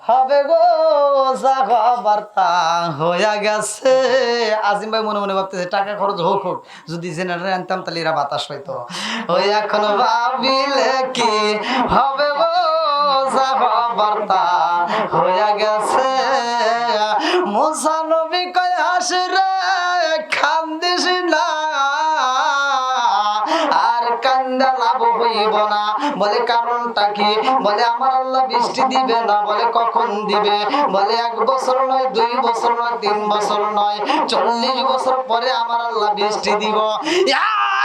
হবে গো বার্তা হইয়া গেছে। আজিম ভাই মনে মনে ভাবতেছে টাকা খরচ হোক হোক, যদি জেনারেল আনতাম তাহলে এরা বাতাস হইতো। ওই এখন ভাবিলে কি হবে গো বার্তা হইয়া গেছে। মুসা নবী কয় হাসরে কান্দিস না, আর কান্দা লাভ হইব না। বলে কারণটা কি? বলে আমার আল্লাহ বৃষ্টি দিবে না। বলে কখন দিবে? বলে 1 বছর নয়, 2 বছর নয়, 3 বছর নয়, 40 বছর পরে আমার আল্লাহ বৃষ্টি দিব।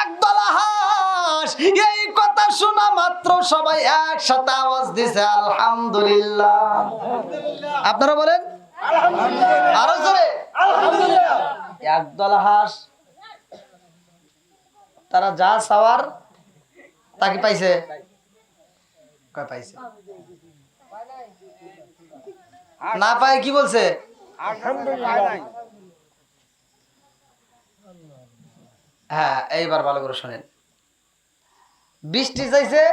একদল হাঁস এই কথা শোনা মাত্র সবাই একসাথে আওয়াজ দিছে আলহামদুলিল্লাহ। আপনারা বলেন আরো জোরে আলহামদুলিল্লাহ। একদল হাঁস তারা যা চাওয়ার তাকে পাইছে। কয় পাইছে? না পায় কি বলছে? হ্যাঁ, এইবার ভালো করে শোনেন। বৃষ্টি চাইছে,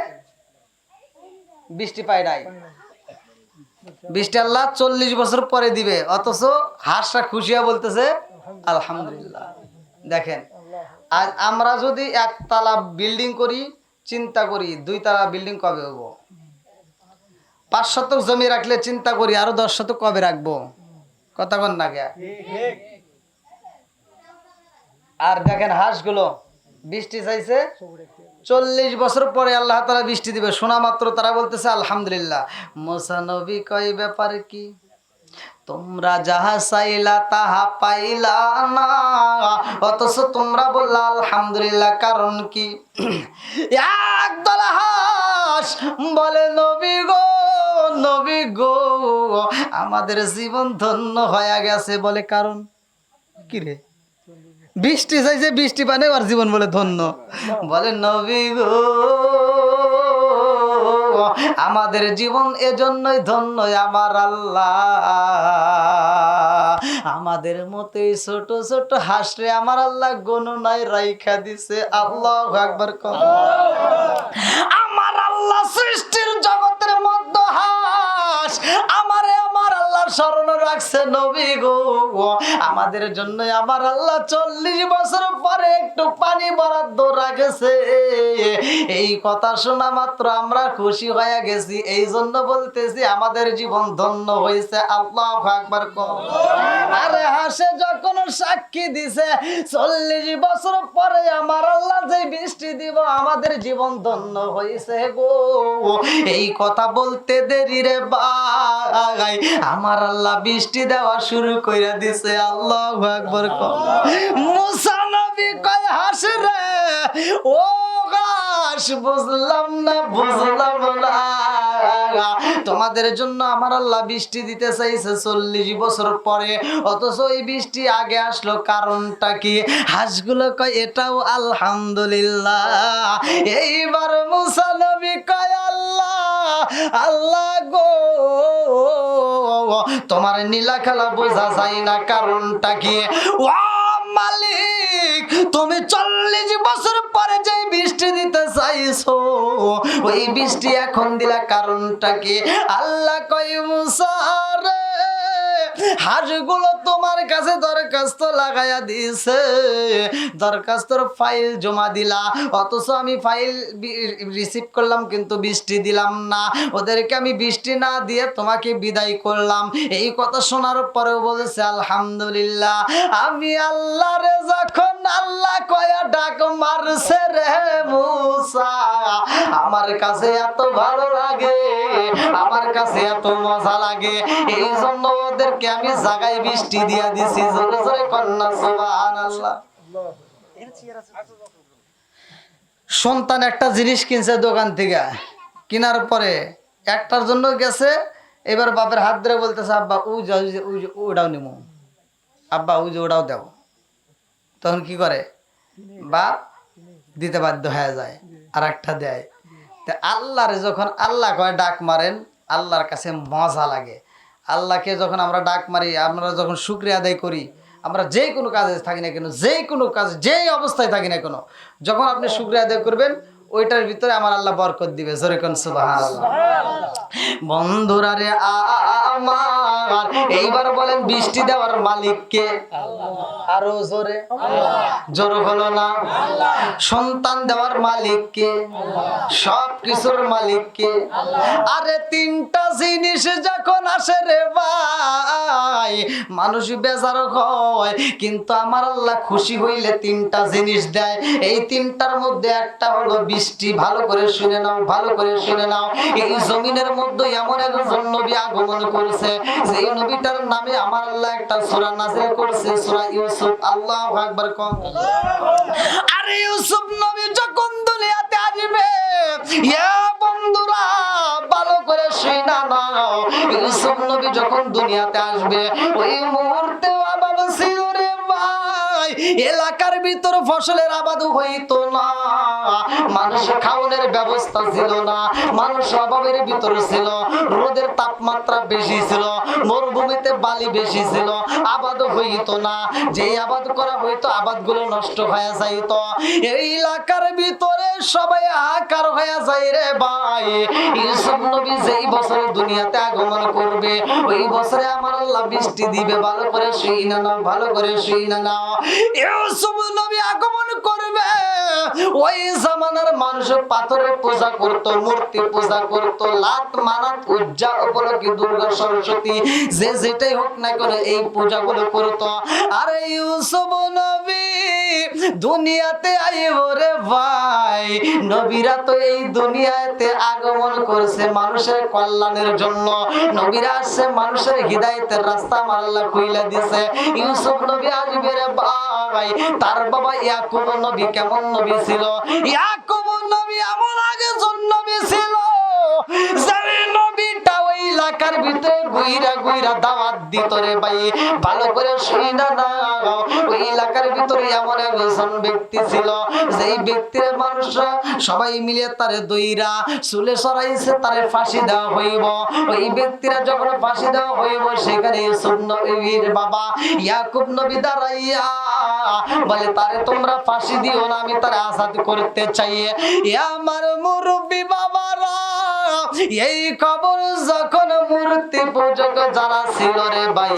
বৃষ্টি পায় নাই। বৃষ্টি আল্লাহ 40 বছর পরে দিবে, অথচ হাঁসরা খুশিয়া বলতেছে আলহামদুলিল্লাহ। দেখেন, আজ আমরা যদি 1 তলা বিল্ডিং করি, চিন্তা করি 2 তলা বিল্ডিং কবে হবো। 5 শতক জমি রাখলে চিন্তা করি আরো 10 শতক কবে রাখবো। কথা কন না গে? আর দেখেন হাঁসগুলো বৃষ্টি চাইছে, 40 বছর পরে আল্লাহ তাআলা বৃষ্টি দিবে। শোনা মাত্র তারা বলতেছে আলহামদুলিল্লাহ। মুসা নবী কয় ব্যাপার কি? তোমরা যাহা চাইলা তাহা পাইলা না, অথচ তোমরা বললা আলহামদুলিল্লাহ। কারণ কি? একদল হাঁস বলে নবী গো, নবী গো, আমাদের জীবন ধন্য হয়ে গেছে। বলে কারণ কি রে? বৃষ্টি চাইছে, বৃষ্টি পানে আর জীবন বলে ধন্য। বলে নবী গো, আমাদের জীবন এজন্যই ধন্য। আমার আল্লাহ আমাদের মতোই ছোট ছোট হাসরে আমার আল্লাহ গণনায় রাইখা দিছে। আল্লাহু আকবার। আমার আল্লাহ সৃষ্টির জগতের মধ্যে হাঁস আমারে আমার আল্লাহর স্মরণ রাখছে। নবী গো, আমাদের জন্য আমার আল্লাহ 40 বছর পরে একটু পানি বরাদ্দ রাখছে। এই কথা শোনা মাত্র আমরা খুশি হয়ে গেছি। এই জন্য বলতেছি আমাদের জীবন ধন্য হয়েছে। আল্লাহু আকবার। আরে হাসে যখন সাক্ষী দিছে 40 বছর পরে আমার আল্লাহ যে বৃষ্টি দিব, আমাদের জীবন ধন্য হয়েছে গো। এই কথা বলতে দেরি রে ভাই, আমার আল্লাহ বৃষ্টি দেওয়া শুরু কইরা দিছে। আল্লাহু আকবার। মুসা নবী কয় হাস রে ও গাছ, বুঝলাম না বুঝলাম না, তোমাদের জন্য আমার আল্লাহ বৃষ্টি দিতে চাইছে 40 বছর পরে, অথচ এই বৃষ্টি আগে আসলো। কারণটা কি? হাঁসগুলো কয় এটাও আলহামদুলিল্লাহ। এইবার মুসা নবী কয় আল্লাহ আল্লাহ গো, তোমার নীলা খেলা বোঝা যায় না। কারণটা কি? ও মালিক, তুমি 40 বছর পরে যে বৃষ্টি দিতে চাইছো, ওই বৃষ্টি এখন দিলা। কারণটা কি? আল্লাহ কয় মুসা রে, হাঁসগুলো তোমার কাছে দরখাস্ত লাগাইয়া দিছে, দরখাস্তর ফাইল জমা দিলা, অথচ আমি ফাইল রিসিভ করলাম কিন্তু বৃষ্টি দিলাম না। ওদেরকে আমি বৃষ্টি না দিয়ে তোমাকে বিদায় করলাম। এই কথা শোনার পরেও বলেছে আলহামদুলিল্লাহ। আমি আল্লাহ রে যখন আল্লাহ কয়া ডাক মারছে রে মুসা, আমার কাছে এত ভালো লাগে, আমার কাছে এত মজা লাগে, এই জন্য ওদেরকে আমি জায়গায় বৃষ্টি দিয়া দিছি। জোরে জোরে কন্যা সুবহানাল্লাহ। সন্তান একটা জিনিস কিনছে দোকান থেকে, কেনার পরে একটার জন্য গেছে, এবার বাপের হাত ধরে বলতেছে আব্বা ওই যে ওটাও নিমো, আব্বা ওই যে ওটাও দেও। তখন কি করে? বাপ দিতে বাধ্য হয়ে যায়, আর একটা দেয়। আল্লাহরে যখন আল্লাহ কয় ডাক মারেন, আল্লাহর কাছে মজা লাগে। আল্লাহকে যখন আমরা ডাক মারি, আমরা যখন শুকরিয়া আদায় করি, আমরা যে কোনো কাজে থাকি না কেন, যে কোনো কাজ যেই অবস্থায় থাকি না কেন, যখন আপনি শুকরিয়া আদায় করবেন ওইটার ভিতরে আমার আল্লাহ বরকত দিবে। জোরে কোন সুবহানাল্লাহ। বন্ধুরা রে আমার। এইবার বলেন বৃষ্টি দেওয়ার মালিক কে? আরো জোরে, জোর হলো না? সন্তান দেওয়ার মালিক কে? সব কিছুর মালিক কে? আরে তিনটা জিনিস যখন আসে রে ভাই, মানুষ বেজার হয়, কিন্তু আমার আল্লাহ খুশি হইলে তিনটা জিনিস দেয়। এই তিনটার মধ্যে একটা হলো বৃষ্টি। ভালো করে শুনে নাও, ভালো করে শুনে নাও। এই জমিনের মধ্যে এমন একজন নবী আগমন করেছে, যে নবীটার নামে আমার আল্লাহ একটা সূরা নাযিল করেছে, সূরা ইউসুফ। আল্লাহু আকবার কম। আরে ইউসুফ নবী যখন দুনিয়াতে আসবে, ইয়া বন্ধুরা ভালো করে শুনে নাও, ইউসুফ নবী যখন দুনিয়াতে আসবে, ওই মুহূর্তে আবাদ ছিল রে ভাই, এলাকার ভিতর ফসলের আবাদ হইতো না, মানুষ খাওয়ানোর ব্যবস্থা ছিল না, মানুষ অভাবের ভিতর ছিল, রোদের তাপমাত্রা বেশি ছিল, মরুভূমিতে বালি বেশি ছিল, আবাদ হইতো না। যে আবাদ করা হইতো আবাদগুলো নষ্ট হয়ে যাইত। এই এলাকার ভিতরে সবাই আকার হয়ে যায় রে ভাই। ইউসুফ নবী যেই বছরে দুনিয়াতে আগমন করবে, ওই বছরে আমার আল্লাহ বৃষ্টি দিবে। ভালো করে শুইনা নাও, ভালো করে শুইনা নাও। ইউসুফ নবী আগমন করবে, ওই জামানার মানুষ পাথরের পূজা করত, মূর্তি পূজা করত, লাত মানাত উজ্জা উপলক্ষে দুর্গা সরস্বতী যে যেটাই হোক না করে এই পূজাগুলো করত। আর ইউসুফ নবী দুনিয়াতে আইব রে ভাই, নবীরা তো এই দুনিয়াতে আগমন করছে মানুষের কল্যাণের জন্য। নবীরা আসছে মানুষের হিদায়াতের রাস্তা আমার আল্লাহ খুইলা দিয়েছে। ইউসুফ নবী আসবে রে ভাই। তার বাবা ইয়াকুব নবী কেমন নবী ছিল? ইয়াকুব নবী এমন একজন নবী ছিল, যে নবীটা ওই এলাকার ভিতরে গুইরা গুইরা দাওয়াত দিত রে ভাই। ভালো করে শুইনা নাও, ওই এলাকার ভিতরে এমন একজন ব্যক্তি ছিল, যেই ব্যক্তির মানুষরা সবাই মিলে তারে দইরা চুলে সরাইছে, তারে ফাঁসি দেওয়া হইব। ওই ব্যক্তিরা যখন ফাঁসি দেওয়া হইব, সেখানে ইউসুফ নবীর বাবা ইয়াকুব নবী দাঁড়াইয়া বলে, তারে তোমরা ফাঁসি দিও না, আমি তারে আজাদ করতে চাই। আমার মুরব্বী বাবারা, এই খবর যখন মূর্তি পূজক যারা ছিল রে ভাই,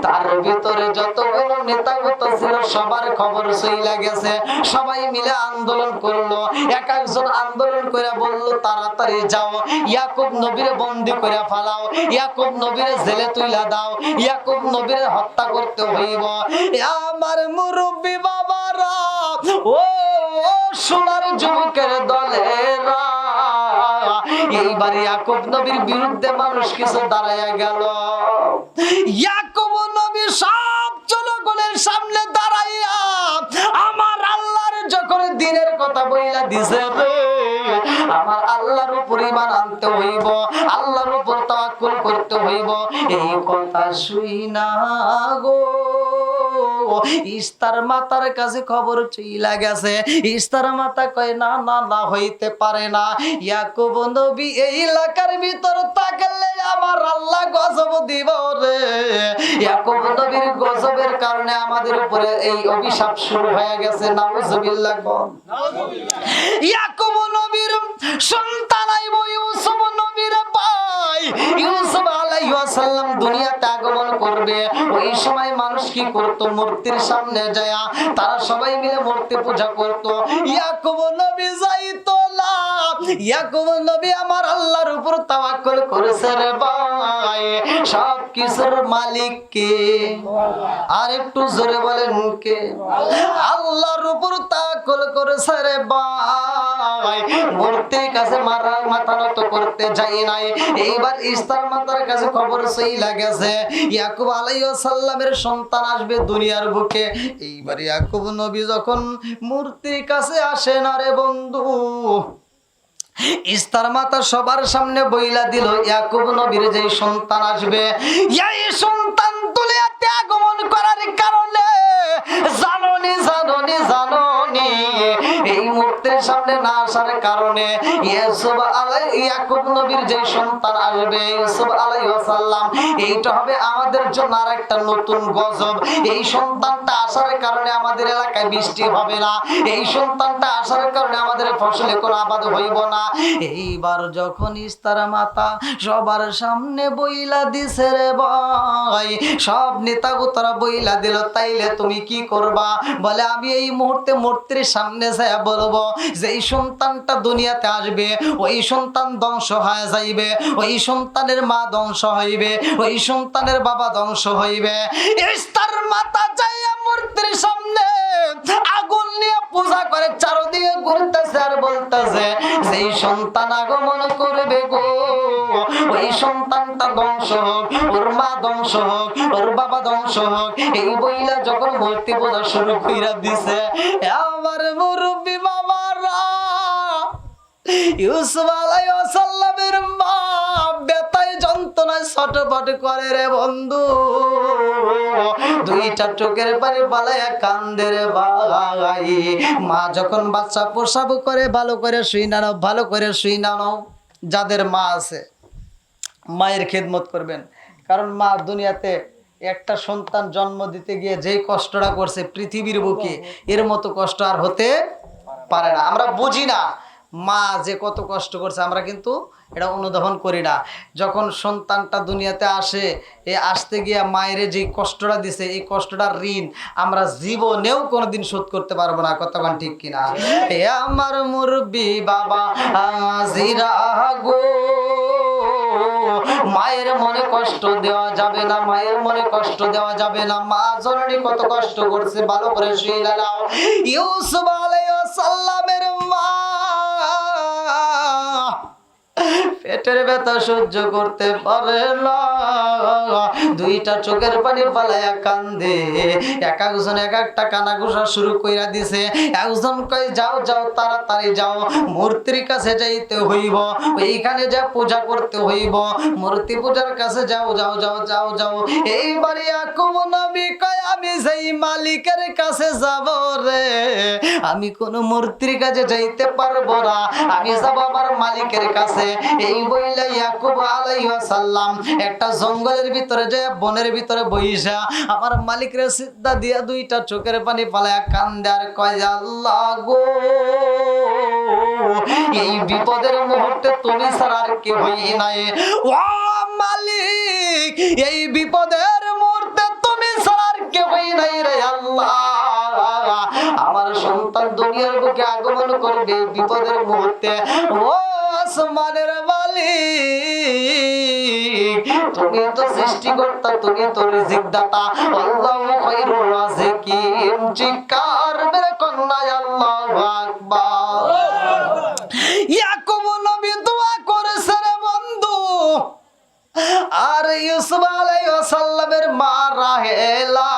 তার ভিতরে যতগুলো নেতাগত ছিল সবার খবর চইলা গেছে। সবাই মিলে আন্দোলন করলো, এক একজন আন্দোলন করে বলল, তাড়াতাড়ি যাও, ইয়াকুব নবীরে বন্দী করে ফেলাও, ইয়াকুব নবীরে জেলে তুইলা দাও, ইয়াকুব নবীরে হত্যা করতে হইব। আমার মুরব্বী বাবারা, ও সোনার যুবকের দলেরা, এইবার ইয়াকুব নবীর বিরুদ্ধে মানুষ কিছু দাঁড়াইয়া গেল। ইয়াকুব নবী সব জনগণের সামনে দাঁড়াইয়া আমার আল্লাহর যখন দিনের কথা বইলা দিছে রে, আমার আল্লাহর উপর ঈমান আনতে হইব, আল্লাহর উপর তাওয়াক্কুল করতে হইব, এই কথা শুইনা গো ইস্তার মাতার কাছে খবর চইলা গেছে। ইস্তার মাতা কয়, না না না, হইতে পারে না। ইয়াকুব নবী এই এলাকার ভিতর থাকলে আমার আল্লাহ গজব দিব রে। ইয়াকুব নবীর গজবের কারণে আমাদের উপরে এই অভিশাপ শুরু হয়ে গেছে। নাউজুবিল্লাহ। ইয়াকুব নবীর সন্তান আইব ইউসুফ নবীর ভাই। ইউসুফ আলাইহিস সালাম দুনিয়াতে আগমন করবে। ওই সময় মানুষ কি করত? মূর্তির সামনে যায় তারা সবাই মিলে মূর্তি পূজা করত। ইয়াকুব নবী যাইতো না। ইয়াকুব নবী আমার আল্লাহর উপর তাওয়াক্কুল করেছে রে ভাই। সব কিছুর মালিক কে? আর একটু জোরে বলেন কে? আল্লাহর উপর তাওয়াক্কুল করেছে রে ভাই। মূর্তির কাছে মাথা নত করতে যাই নাই। এইবার ইস্তার মাতার কাছে খবর চইলা গেছে ইয়াকুব আলাইহিস সালামের সন্তান আসবে দুনিয়ার বুকে। এইবার ইয়াকুব নবী যখন মূর্তির কাছে আসে না রে বন্ধু, ইস্তার মাতা সবার সামনে বইলা দিল, ইয়াকুব নবীর যে সন্তান আসবে, এই সন্তান দুনিয়াতে আগমন করার কারণে জাননি এই মুহূর্তে মূর্তির সামনে না আসার কারণে ইয়াকুব নবীর যে সন্তান আসবে ইউসুফ আলাইহিস সালাম, এইটা হবে আমাদের জন্য আরেকটা নতুন গজব। এই সন্তানটা আসার কারণে আমাদের এলাকায় বৃষ্টি হবে না, এই সন্তানটা আসার কারণে আমাদের ফসলে কোনো আবাদ হইব না। এইবার যখন ইস্তারা মাতা সবার সামনে বইলা দিছে রে ভাই, সব নেতা গোতারা বইলা দিল, তাইলে তুমি কি করবা? বলে আমি এই মুহূর্তে মূর্তির সামনে যায় বলবো যে এই সন্তানটা দুনিয়াতে আসবে, ওই সন্তান ধ্বংস হয়ে যাইবে, ওই সন্তানের মা ধ্বংস হইবে, ওই সন্তানের বাবা ধ্বংস হইবে। ইস্তার মাতা যাইয়া মূর্তির সামনে আগুন নিয়ে পূজা করে চারদিকে ঘুরতেছে আর বলতেছে যেই সন্তান আগমন করবে গো, ওই সন্তানটা ধ্বংস হোক, ওর মা ধ্বংস হোক, ওর বাবা ধ্বংস হোক। এই বইলা যখন মূর্তি পূজা শুরু কইরা দিছে, আমার মুরব্বি বাবারা, ইউসুফ আলাইহিস সালামের মা বেতায় যন্ত্রণায় ছটফট করে রে বন্ধু, দুইটা চোখের পানি বালায়া কান্দে রে ভাই। মা যখন বাচ্চা প্রসব করে ভালো করে শুই নাও, ভালো করে শুই নাও। যাদের মা আছে মায়ের খেদমত করবেন, কারণ মা দুনিয়াতে একটা সন্তান জন্ম দিতে গিয়ে যেই কষ্টটা করছে পৃথিবীর বুকে এর মতো কষ্ট আর হতে পারে না। আমরা বুঝি না মা যে কত কষ্ট করছে, আমরা কিন্তু এটা অনুধাবন করি না। যখন সন্তানটা দুনিয়াতে আসে, এ আসতে গিয়ে মায়ের যে কষ্টটা দিছে, এই কষ্টটার ঋণ আমরা জীবনেও কোনোদিন শোধ করতে পারবো না। কতক্ষণ ঠিক কিনা? এ আমার মুরব্বি বাবা আজিরা গো, মায়ের মনে কষ্ট দেওয়া যাবে না, মায়ের মনে কষ্ট দেওয়া যাবে না। মা জননী কত কষ্ট করছে ভালো করে শুয়ে নাও। ইউসুফ আলাইহিস সালামের মা পেটের ব্যথা সহ্য করতে পারে না, দুইটা চোখের পানি পালায়া কান্দে। এক একজন এক একটা কানা ঘুষা শুরু কইরা দিছে। একজন কই যাও যাও তাড়াতাড়ি যাও, মূর্তির কাছে যাইতে হইব, ওইখানে যা পূজা করতে হইব, মূর্তি পূজার কাছে যাও যাও যাও যাও যাও। এইবার ইয়াকুব নবী কয় আমি সেই মালিকের কাছে যাব রে, আমি কোন মূর্তির কাছে যাইতে পারবো না, আমি যাব আমার মালিকের কাছে। এই বইলা ইয়াকুব আলাইহিস সালাম একটা জঙ্গলের ভিতরে যায়, বনের ভিতরে বইসা আমার মালিকের সিজদা দিয়া দুইটা চোখের পানি পালায়া কান্দে আর কয় আল্লাহ গো, এই বিপদের মুহূর্তে তুমি ছাড়া আর কেউ নাই। ও মালিক, এই বিপদের মুহূর্তে তুমি ছাড়া আর কেউ নাই রে আল্লাহ। আমার সন্তান দুনিয়ার বুকে আগমন করবে বিপদের মুহূর্তে। ও আসমানের মালিক, তুমি তো সৃষ্টিকর্তা, তুমি তো রিজিক দাতা, আল্লাহু খায়রুর রাযিকিন। চিৎকার মেরে কন্যা আল্লাহু আকবার। ইয়াকুব নবী দোয়া করেছে রে বন্ধু, আর ইউসুফ আলাইহিস সালামের মা রাহেলা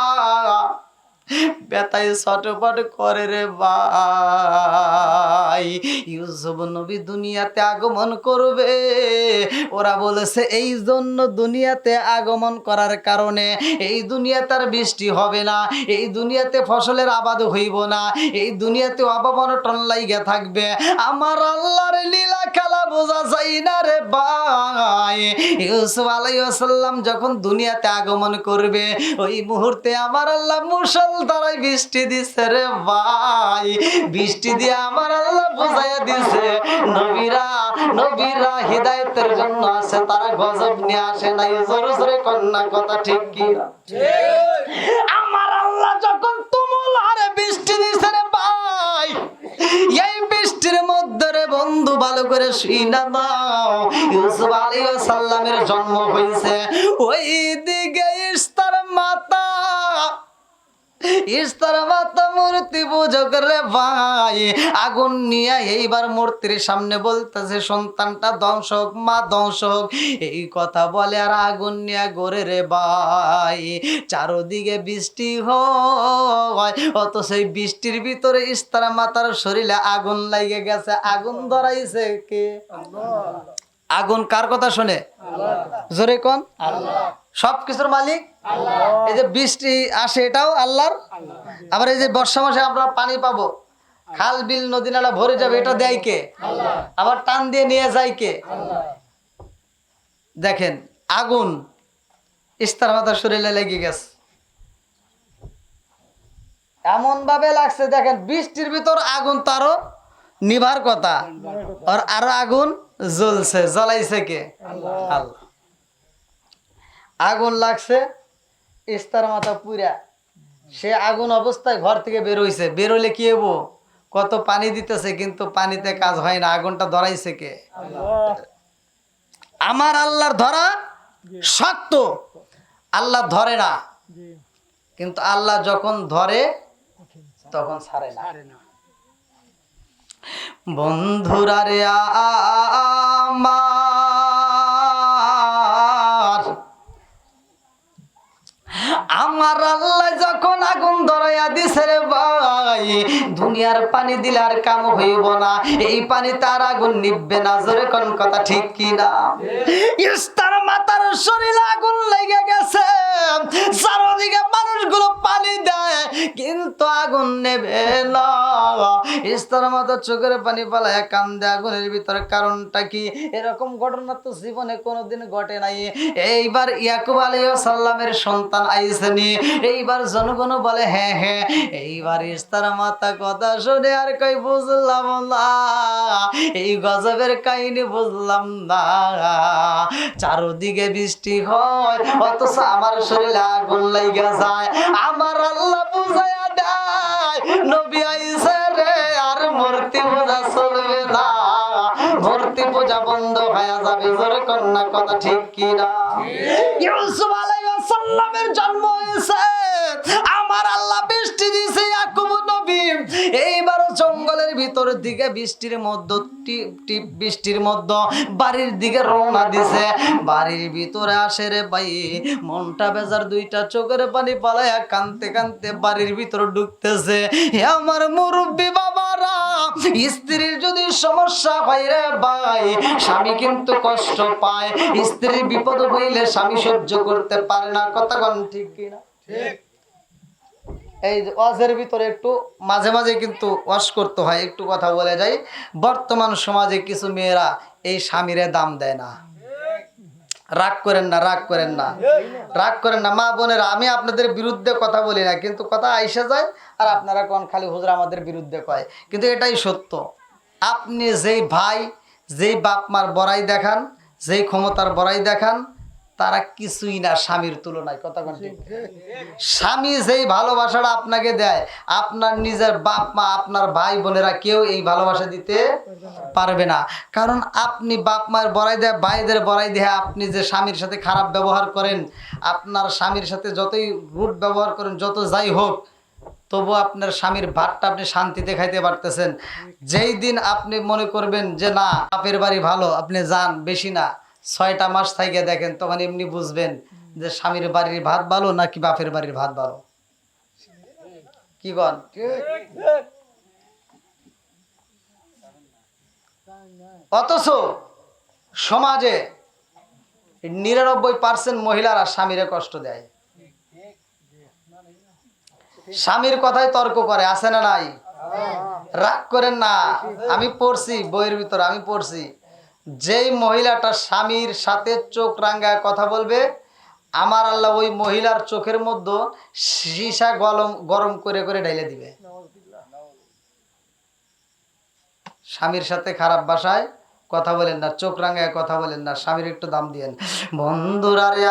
বেতায় ছটফট করে রে ভাই। ইউসুফ নবী দুনিয়াতে আগমন করবে, ওরা বলেছে এই জন্য দুনিয়াতে আগমন করার কারণে এই দুনিয়াতে আর বৃষ্টি হবে না, এই দুনিয়াতে ফসলের আবাদ হইব না, এই দুনিয়াতে অভাব অনটন লাইগা থাকবে। আমার আল্লাহর লীলা খেলা বোঝা যায় না রে ভাই। ইউসুফ আলাইহিস সালাম যখন দুনিয়াতে আগমন করবে, ওই মুহূর্তে আমার আল্লাহ মুসল দ্বারাই বৃষ্টি দিছে রে ভাই। বৃষ্টি দিয়ে আমার আল্লাহ বুঝাইয়া দিছে নবীরা হিদায়াতের জন্য আছে, তারা গজব নিয়ে আসে নাই। জোরে জোরে কন্যা কথা ঠিক কি? আমার আল্লাহ যখন তুমুল হারে বৃষ্টি দিছে রে ভাই, এই বৃষ্টির মধ্যে রে বন্ধু ভালো করে শুইনা দাও, ইউসুফ আলাইহিস সালামের জন্ম হইছে। ওই দিকে ইস্তার মাতা মূর্তি পূজক রে ভাই আগুন নিয়ে এইবার মূর্তির সামনে বলতেছে সন্তানটা ধ্বংস হোক, মা ধ্বংস হোক, এই কথা বলে আর আগুন নিয়ে গড়ে রে ভাই। চারদিকে বৃষ্টি হয়, অত সেই বৃষ্টির ভিতরে ইস্তারা মাতার শরীরে আগুন লাগে গেছে। আগুন ধরাইছে কে? আগুন কার কথা শুনে? জোরে কোন? সবকিছুর মালিক আল্লাহ। এই যে বৃষ্টি আসে এটাও আল্লাহর। আবার এই যে বর্ষা মাসে আমরা পানি পাবো, খাল বিল নদী নালা ভরে যাবে, এটা দেয় কে? আবার টান দিয়ে নিয়ে যায় কে? দেখেন আগুন ইস্তার মাথার শরীরে লেগে গেছে, এমন ভাবে লাগছে, দেখেন বৃষ্টির ভিতর আগুন তারও নিভার কথা, আর আরো আগুন জ্বলছে, জ্বলাইছে কে? আল্লাহ। আগুন লাগছে, ইস্তার মাথা পুরা, সে আগুন অবস্থায় ঘর থেকে বের হইছে, বেরোলে কি হবো? কত পানি দিতেছে, কিন্তু পানিতে কাজ হয় না, আগুনটা ধরাইছে কে? আমার আল্লাহর ধরা শক্ত, আল্লাহ ধরে না, কিন্তু আল্লাহ যখন ধরে তখন ছাড়ে না। বন্ধুরা রে আমার আল্লাহ যখন আগুন ধরাইয়া দিছে রে ভাই, দুনিয়ার পানি দিলে আর কাম হইব না, এই পানি তার আগুন নিভবে না। জোরে কোন কথা ঠিক কি না? ইস্তার মাতার শরীরে আগুন লেগে গেছে, চারদিকে মানুষগুলো পানি দেয় কিন্তু আগুন নেবে না। ইস্তার মাতার চোখের পানি পালায় কান্দে আগুনের ভিতরে, কারণটা কি? এরকম ঘটনা তো জীবনে কোনোদিন ঘটে নাই। এইবার ইয়াকুব আলাইহিস সালামের সন্তান আইসেনি, এইবার জনগণ বলে হ্যাঁ হ্যাঁ, এইবার ইস্তার মাতা কথা শুনে আর কই বুঝলাম না, এই গজবের কাহিনী বুঝলাম না। চারদিকে বৃষ্টি হয় অথচ আমার শরীরে আগুন লাগা যায়। আমার আল্লাহ বুঝাইয়া দেয়, নবী আইছে রে, আর মূর্তি পূজা চলবে না, মূর্তি পূজা বন্ধ হয়ে যাবে। জোরে কন্যা কথা ঠিক কি না? ইউসুফ আলাইহিস সালামের জন্ম হয়েছে, আমার আল্লাহ বৃষ্টি দিয়েছে ইয়াকুব নবী, এইবার জঙ্গলের ভিতর দিকে বৃষ্টির মধ্যে বাড়ির দিকে রওনা দিছে। বাড়ির ভিতরে আসে রে ভাই, মনটা বেজার, দুইটা চোখের পানি পালায়া কানতে কানতে বাড়ির ভিতর ঢুকতেছে। হে আমার মুরব্বী বাবারা, স্ত্রীর যদি সমস্যা হয় রে ভাই, স্বামী কিন্তু কষ্ট পায়, স্ত্রীর বিপদ হইলে স্বামী সহ্য করতে পারে না। কথা কোন ঠিক কিনা? ঠিক। এই ওয়াজের ভিতরে একটু মাঝে মাঝে কিন্তু ওয়াজ করতে হয়, একটু কথা বলে যাই। বর্তমান সমাজে কিছু মেয়েরা এই স্বামীরে দাম দেয় না। রাগ করেন না, রাগ করেন না, রাগ করেন না মা বোনেরা, আমি আপনাদের বিরুদ্ধে কথা বলি না, কিন্তু কথা আইসা যায় আর আপনারা কোন খালি হুজুর আমাদের বিরুদ্ধে কয়, কিন্তু এটাই সত্য। আপনি যেই ভাই, যেই বাপ মার বড়াই দেখান, যেই ক্ষমতার বড়াই দেখান, তারা কিছুই না স্বামীর তুলনায়। কথা কোন ঠিক? স্বামী যেই ভালোবাসাটা আপনাকে দেয়, আপনার নিজের বাপ মা, আপনার ভাই বোনেরা কেউ এই ভালোবাসা দিতে পারবে না। কারণ আপনি বাপ মায়ের বড়াই দেয়, ভাইদের বড়াই দেয়, আপনি যে স্বামীর সাথে খারাপ ব্যবহার করেন, আপনার স্বামীর সাথে যতই রুট ব্যবহার করেন, যত যাই হোক, তবু আপনার স্বামীর ভাতটা আপনি শান্তিতে খাইতে পারতেছেন। যেই দিন আপনি মনে করবেন যে না বাপের বাড়ি ভালো, আপনি যান, বেশি না 6টা মাস থেকে দেখেন, তখন এমনি বুঝবেন যে স্বামীর বাড়ির ভাত ভালো নাকি বাপের বাড়ির ভাত ভালো। কি বল? অথচ সমাজে 99% মহিলারা স্বামীরে কষ্ট দেয়, স্বামীর কথায় তর্ক করে, আছে না নাই? রাগ করেন না, আমি পড়ছি বইয়ের ভিতরে, আমি পড়ছি, যেই মহিলাটা স্বামীর সাথে চোখ রাঙ্গায় কথা বলবে, আমার আল্লাহ ওই মহিলার চোখের মধ্যে সীসা গরম করে করে ঢেলে দিবে। স্বামীর সাথে খারাপ ভাষায় কথা বলেন না, চোখ রাঙায় কথা বলেন না, স্বামীর একটু দাম দিয়েন। বন্ধুরা রে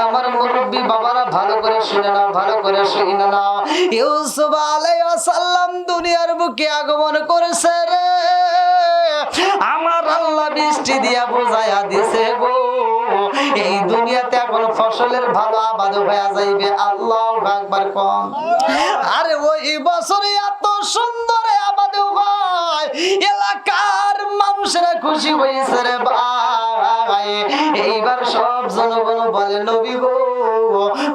আমার মুরব্বী বাবারা, ভালো করে শুনে নাও, ভালো করে শুনে নাও। ইউসুফ আলাইহিস সালাম দুনিয়ার বুকে আগমন করেছে রে, আমার আল্লাহ বৃষ্টি দিয়া বুঝাইয়া দিছে গো, এই দুনিয়াতে এখন ফসলের ভালো আবাদ হয়ে যাইবে। আল্লাহু আকবার কম। আরে ওই বছরে এত সুন্দর আবাদ হয়, এলাকার মানুষেরা খুশি হয়েছে রে ভাই। এইবার সব জনগণ বলে নবী গো,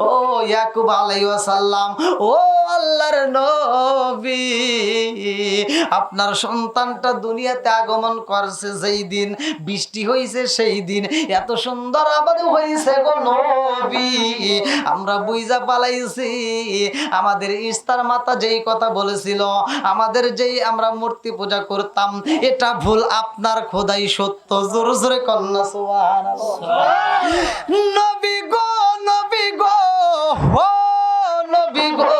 ও ইয়াকুব আলাইহিস সালাম, ও আল্লাহর নবী, আপনার সন্তানটা দুনিয়াতে আগমন করছে যেই দিন, বৃষ্টি হয়েছে সেই দিন, এত সুন্দর আবাদ হয়েছে গো নবী, আমরা বুইজা পালাইছি। আমাদের ইস্তার মাতা যেই কথা বলেছিল, আমাদের যেই আমরা মূর্তি পূজা করতাম, এটা ভুল, আপনার খোদাই সত্য। জোরে জোরে কন্যা সুবহানাল্লাহ। নবী গো, নবী গো, ও নবী গো,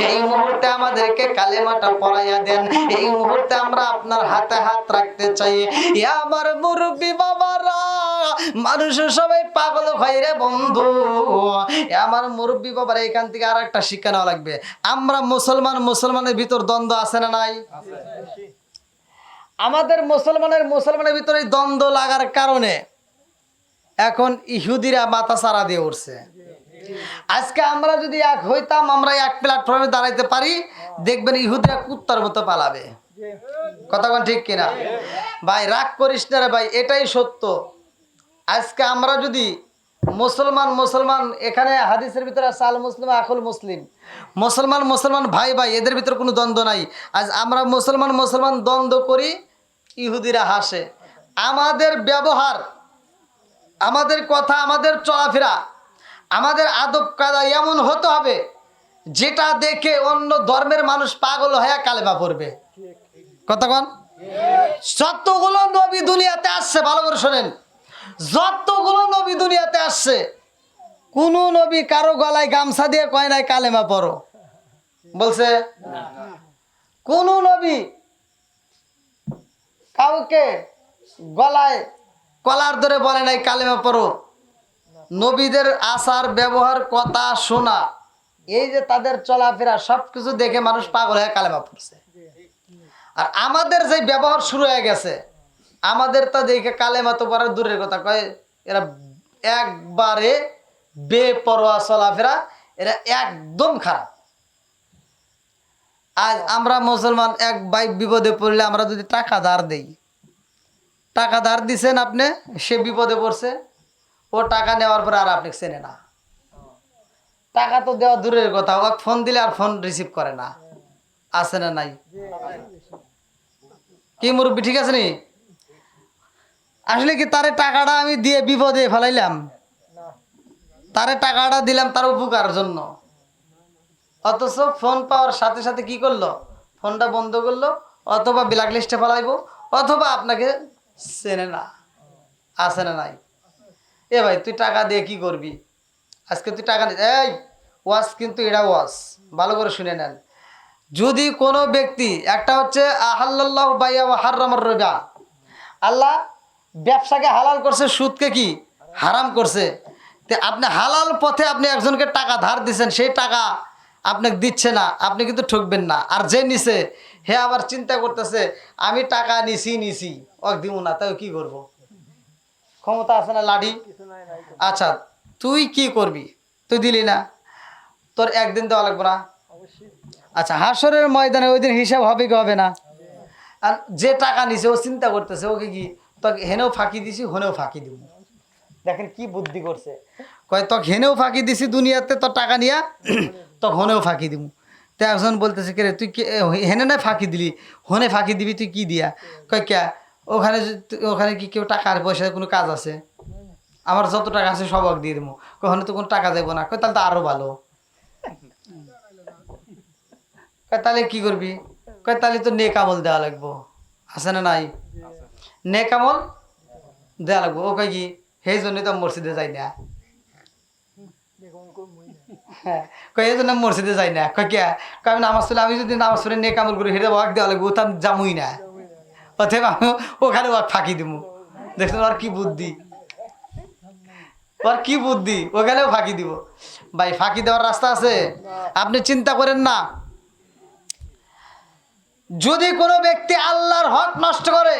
এই মুহূর্তে আমাদেরকে কালেমাটা পড়াইয়া দেন। এই মুহূর্তে আমরা আপনার হাতে হাত রাখতে চাই। এ আমার মুরব্বী বাবারা, মানুষের সবাই পাগল হয় রে বন্ধু। এ আমার মুরব্বী বাবারা, এখান থেকে আর একটা শিক্ষা নেওয়া লাগবে। আমরা মুসলমানের ভিতর দ্বন্দ্ব আছে না নাই? আমাদের মুসলমানের ভিতরে দ্বন্দ্ব লাগার কারণে এখন ইহুদিরা মাথা চারা দিয়ে উঠছে। আজকে আমরা যদি এক হইতাম, আমরা এক প্ল্যাটফর্মে দাঁড়াইতে পারি, দেখবেন ইহুদিরা কুত্তার মতো পালাবে। কথা কোন ঠিক কিনা ভাই? রাগ করিস না রে ভাই, এটাই সত্য। আজকে আমরা যদি মুসলমান এখানে হাদিসের ভিতরে আছে আল মুসলিম আখুল মুসলিম, মুসলমান ভাই ভাই, এদের ভিতরে কোনো দ্বন্দ্ব নাই। আজ আমরা মুসলমান দ্বন্দ্ব করি, ইহুদিরা হাসে। আমাদের ব্যবহার, আমাদের কথা, আমাদের চলাফেরা, আমাদের আদব কায়দা এমন হতে হবে যেটা দেখে অন্য ধর্মের মানুষ পাগল হয়ে কালেমা পড়বে। কথা কন? যতগুলো নবী দুনিয়াতে আসছে, ভালো করে শোনেন, যতগুলো নবী দুনিয়াতে আসছে, কোন নবী কারো গলায় গামছা দিয়ে কয় নাই কালেমা পড়ো? বলছে? কোন নবী কাউকে গলায় কলার ধরে বলে নাই কালেমা পড়ো। নবীদের আচার ব্যবহার, কথা শোনা, এই যে তাদের চলাফেরা, সবকিছু দেখে মানুষ পাগল হয়ে কালেমা পড়ছে। আর আমাদের যে ব্যবহার শুরু হয়ে গেছে, আমাদের তা দেখে কালেমা তো পড়ার দূরের কথা, কয় এরা একবারে বেপরোয়া চলাফেরা, এরা একদম খারাপ। আজ আমরা মুসলমান, এক ভাই বিপদে পড়লে আমরা যদি টাকা ধার দেই, টাকা ধার দিছেন আপনি, সে বিপদে পড়ছে, ও টাকা নেওয়ার পরে আর আপনি চেনে না। টাকা তো দেওয়া দূরের কথা, ও ফোন দিলে আর ফোন রিসিভ করে না। আছে না নাই? কি মুরব্বী ঠিক আছে নি? আসলে কি তারে টাকাটা আমি দিয়ে বিপদে ফেলাইলাম? তারে টাকাটা দিলাম তার উপকার জন্য, অথচ ফোন পাওয়ার সাথে সাথে কি করলো? ফোনটা বন্ধ করলো, অথবা ব্ল্যাক লিস্টে ফেলাইবো, অথবা আপনাকে চেনে না। আছে না নাই? এ ভাই, তুই টাকা দিয়ে কি করবি? আজকে তুই টাকা নিস, এই ওয়াজ কিন্তু এটা ওয়াজ, ভালো করে শুনে নেন। যদি কোনো ব্যক্তি, একটা হচ্ছে আহাল্লাল্লাহু বাইয়া ওয়া হাররামার রিবা, আল্লাহ ব্যবসাকে হালাল করছে, সুদকে কি হারাম করছে। তে আপনি হালাল পথে আপনি একজনকে টাকা ধার দিচ্ছেন, সেই টাকা আপনাকে দিচ্ছে না, আপনি কিন্তু ঠকবেন না। আর যে নিছে, হে আবার চিন্তা করতেছে আমি টাকা নিছি ওক দিব না, তাই কি করব? ক্ষমতা আছে না লাঠি? আচ্ছা, তুই কি করবি? তুই দিলি না, তোর একদিন দেওয়া লাগবে না? আচ্ছা, হাসরের ময়দানে ওই দিন হিসাব হবে কি হবে না? আর যে টাকা নিছে ও চিন্তা করতেছে, ওকে কি তোকে হেনেও ফাঁকি দিছি, হনেও ফাঁকি দিব। দেখেন কি বুদ্ধি করছে, কয় তোকে হেনেও ফাঁকি দিছি দুনিয়াতে, তোর টাকা নিয়া তোকে হনেও ফাঁকি দিব। তো একজন বলতেছে, কে রে তুই হেনে না ফাঁকি দিলি, হনে ফাঁকি দিবি তুই কি দিয়া? কয় কে? ওখানে কি কেউ টাকার পয়সার কোনো কাজ আছে? আমার যত টাকা আছে সব দিয়ে দেবো। কখনো তো কোনো টাকা দেবো না। কয় তাহলে তো আরো ভালো। কয় তাহলে কি করবি? কয় তাহলে তো নেক আমল দেওয়া লাগবো। আছে না নাই? নেক আমল দেওয়া লাগবো। ও কয় কি সেই জন্যই তো মসজিদে যাই না। হ্যাঁ, কয় এই জন্য মসজিদে যাই না। কয় কে? কয় আমি নামাজ পড়লে, আমি যদি নামাজ পড়ে নেক আমল করি, সেটা ওয়াক দেওয়া লাগবো, তা আমি জামুই না। অথবা আমি ওখানে ওয়াক ফাঁকি দিব। দেখছেন ওর কি বুদ্ধি, ওর কি বুদ্ধি, ওখানেও ফাঁকি দিব। ভাই, ফাঁকি দেওয়ার রাস্তা আছে? আপনি চিন্তা করেন না। যদি কোনো ব্যক্তি আল্লাহর হক নষ্ট করে,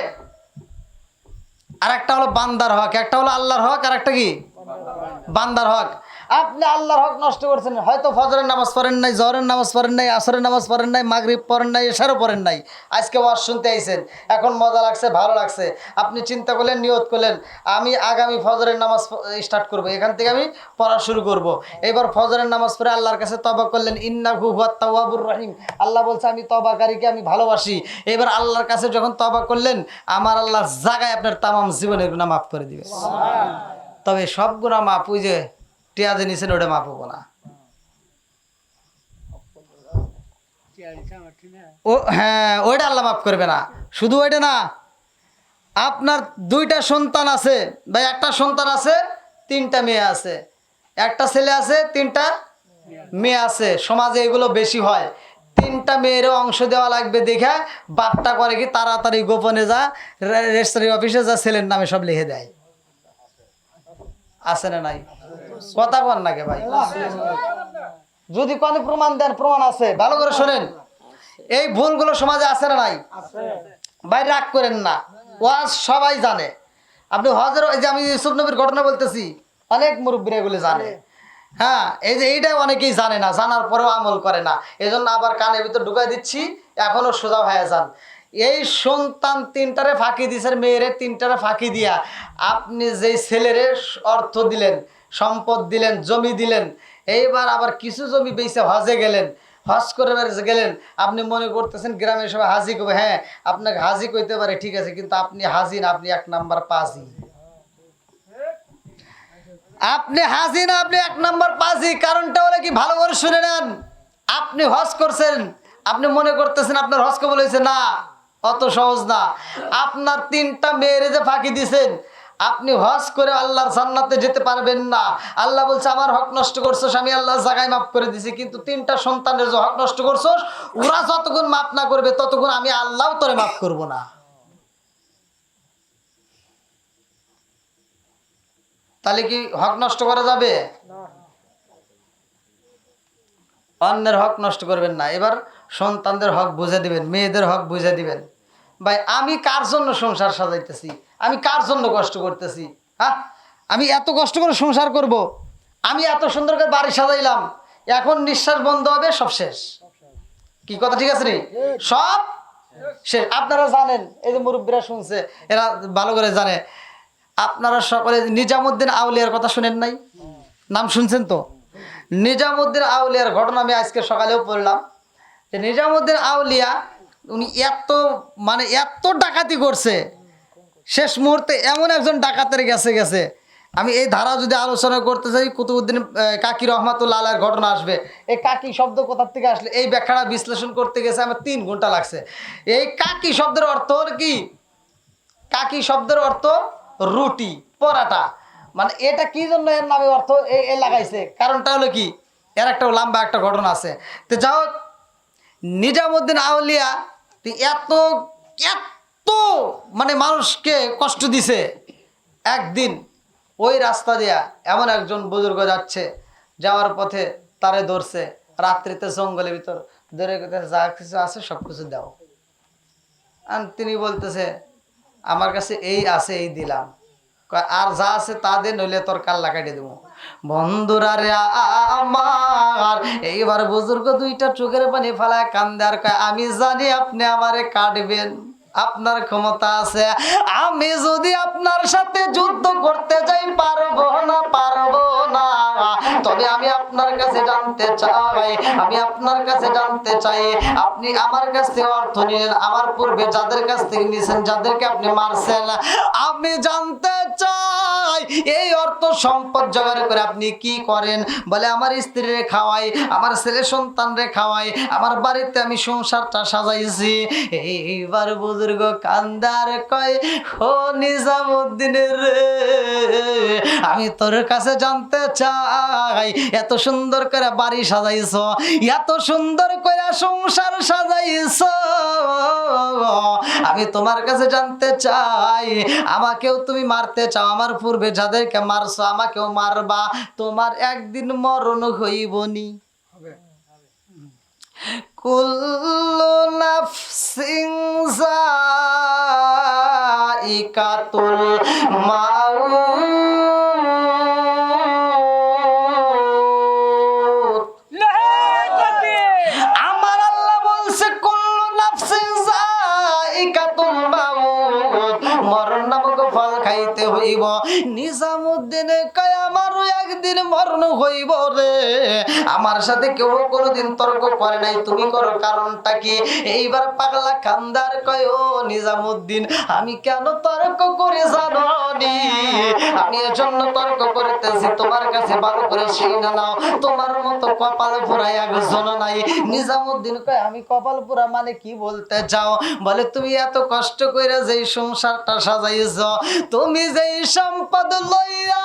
আর একটা হলো বান্দার হক, একটা হলো আল্লাহর হক, আর একটা কি বান্দার হক। আপনি আল্লাহর হক নষ্ট করছেন, হয়তো ফজরের নামাজ পড়েন নাই, জহরের নামাজ পড়েন নাই, আসরের নামাজ পড়েন নাই, মাগরিব পড়েন নাই, এশারও পড়েন নাই, আজকে ওয়াজ শুনতে আইছেন, এখন মজা লাগছে, ভালো লাগছে, আপনি চিন্তা করলেন, নিয়ত করলেন আমি আগামী ফজরের নামাজ স্টার্ট করব, এখান থেকে আমি পড়া শুরু করব। এবার ফজরের নামাজ পড়ে আল্লাহর কাছে তওবা করলেন, ইন্নাহু হুয়াত তাওয়াবুর রহিম, আল্লাহ বলছে আমি তওবাকারীকে আমি ভালোবাসি। এবার আল্লাহর কাছে যখন তওবা করলেন, আমার আল্লাহ জায়গায় আপনার তামাম জীবনের গুনাহ মাফ করে দিবে। তবে সব গুনাহ মাফ, ওই যে টিয়া যে নিছেন ওটা মাফ হবো না। ও হ্যাঁ, ওইটা আল্লাহ মাফ করবে না। শুধু ওইটা না, আপনার 2টা সন্তান আছে বা একটা সন্তান আছে, 3টা মেয়ে আছে, একটা ছেলে আছে, 3টা মেয়ে আছে, সমাজে এগুলো বেশি হয়। 3টা মেয়েরও অংশ দেওয়া লাগবে দেখে বাপটা করে কি তাড়াতাড়ি গোপনে যা রেজিস্ট্রি অফিসে যা ছেলের নামে সব লিখে দেয়। আছে না নাই? কথা বল না কে ভাই? যদি কোনো প্রমাণ দেন, প্রমাণ আছে, ভালো করে শোনেন। এই ভুলগুলো সমাজে আছে না নাই? ভাই রাগ করেন না, ওয়াজ সবাই জানে। আপনি হজের, এই যে আমি ইউসুফ নবীর ঘটনা বলতেছি, অনেক মুরব্বীরা এগুলো জানে। হ্যাঁ, এই যে এইটা অনেকেই জানে না, জানার পরেও আমল করে না, এই জন্য আবার কানের ভিতর ঢুকাই দিচ্ছি, এখনো সোজা হয়ে যান। এই সন্তান 3টারে ফাঁকি দিয়েছেন, মেয়েরে 3টারে ফাঁকি দিয়া আপনি যেই ছেলেরে অর্থ দিলেন, সম্পদ দিলেন, জমি দিলেন, এইবার আবার কিছু জমি বেচে হজে গেলেন, হজ করে গেলেন, আপনি মনে করতেছেন গ্রামের সবাই হাজি করবে। হ্যাঁ, আপনাকে হাজি কইতে পারে, ঠিক আছে, কিন্তু আপনি হাজি না, আপনি 1 নাম্বার পাজি। আপনি হাজি না, আপনি 1 নাম্বার পাজি। কারণটা হলো কি, ভালো করে শুনে নেন। আপনি হজ করছেন, আপনি মনে করতেছেন আপনার হজ কবুল হয়েছে, না, অত সহজ না। আপনার 3টা মেয়েরে যে ফাঁকি দিছেন, আপনি হজ করে আল্লাহর জান্নাতে যেতে পারবেন না। আল্লাহ বলছে আমার হক নষ্ট করছস, আমি আল্লাহর জায়গায় মাফ করে দিছি, কিন্তু 3টা সন্তানের যে হক নষ্ট করছস, ওরা যতক্ষণ মাফ না করবে ততক্ষণ আমি আল্লাহও তোরে মাফ করব না। তাহলে কি হক নষ্ট করা যাবে? অন্যের হক নষ্ট করবেন না। এবার সন্তানদের হক বুঝে দিবেন, মেয়েদের হক বুঝে দিবেন। ভাই আমি কার জন্য সংসার সাজাইতেছি, আমি কার জন্য কষ্ট করতেছি? হ্যাঁ, আমি এত কষ্ট করে সংসার করব, আমি এত সুন্দর করে বাড়ি সাজাইলাম, এখন নিঃশ্বাস বন্ধ হবে, সব শেষ। কি কথা ঠিক আছে রে? সব শেষ। আপনারা জানেন, এই যে মুরব্বীরা শুনছে, এরা ভালো করে জানে। আপনারা সকলে নিজামুদ্দিন আউলিয়ার কথা শুনেন নাই? নাম শুনছেন তো? নিজামুদ্দিন আউলিয়ার ঘটনা আমি আজকে সকালেও পড়লাম, যে নিজামুদ্দিন আউলিয়া উনি এত ডাকাতি করছে, শেষ মুহূর্তে এমন একজন ডাকাতের গেছে। আমি এই ধারা যদি আলোচনা করতে চাই, কুতুবউদ্দিন কাকি রহমাতুল্লাহ আলাইহির ঘটনা আসবে। এই কাকি শব্দ কোথা থেকে আসলে, এই ব্যাখ্যাটা বিশ্লেষণ করতে গেছে আমার 3 ঘন্টা লাগছে। এই কাকি শব্দের অর্থ হলো কি? কাকি শব্দের অর্থ রুটি, পরাটা। মানে এটা কি জন্য এর নামে অর্থ এ লাগাইছে, কারণটা হলো কি, এর একটা লম্বা একটা ঘটনা আছে। তো যাও, নিজামুদ্দিন আউলিয়া এত এত মানুষকে কষ্ট দিছে। একদিন ওই রাস্তা দিয়া এমন একজন বুজুর্গ যাচ্ছে, যাওয়ার পথে তারে ধরছে, রাত্রিতে জঙ্গলের ভিতর ধরে যা কিছু আছে সব কিছু দাও। আর তিনি বলতেছে আমার কাছে এই আছে, এই দিলাম, আর যা আছে তা দে, নইলে তোর কাল্লা কাটিয়ে দেবো। বন্ধুরা রে আমার, এইবার বুজুর্গ 2টা চোখের পানি ফালায় কান্দে আর কয় আমি জানি আপনি আমারে কাটবেন, আপনার ক্ষমতা আছে, আমি যদি আপনার সাথে যুদ্ধ করতে যাই পারবো না। তবে আমি আপনার কাছে জানতে চাই, আপনি আমার কাছ থেকে অর্থ নিলেন, আমার পূর্বে যাদের কাছ থেকে নিয়েছেন, যাদেরকে আপনি মারছেন, আমি জানতে চাই এই অর্থ সম্পদ জোগাড় করে আপনি কি করেন? বলে আমার স্ত্রীরে খাওয়াই, আমার ছেলে সন্তানরে খাওয়াই, আমার বাড়িতে আমি সংসারটা সাজাইছি। এইবার বুজুর্গ কান্দার কয়, ও নিজামুদ্দিনের রে, আমি তোর কাছে জানতে চাই, এত সুন্দর করে বাড়ি সাজাইছ, এত সুন্দর করে সংসার সাজাইছ, আমি তোমার কাছে জানতে চাই, আমাকেও তুমি মারতে চাও, আমার পূর্বে যাদেরকে মারছো আমাকেও মারবা, তোমার একদিন মরণ হইবনি। কুল্লু নাফসিন যায়িকাতুল মাউত, নিজামুদ্দিনে কয় আমারও একদিন মরণ হইব রে, আমার সাথে কেউ কোনোদিন তর্ক করে নাই, তুমি করো, কারণটা কি? এইবার পাগলা খানদার কয় ও নিজামুদ্দিন, আমি কেন তর্ক করে জানো নি? আমি এজন্য তর্ক করতেছি তোমার কাছে ভালো করে শুনে নাও, তোমার মতো কপাল পোড়াই একজন নাই। নিজামুদ্দিন কয় আমি কপাল পোড়া মানে কি বলতে চাও? বলে তুমি এত কষ্ট কইরা যেই সংসারটা সাজাইছ, তুমি যেই সম্পদ লইয়া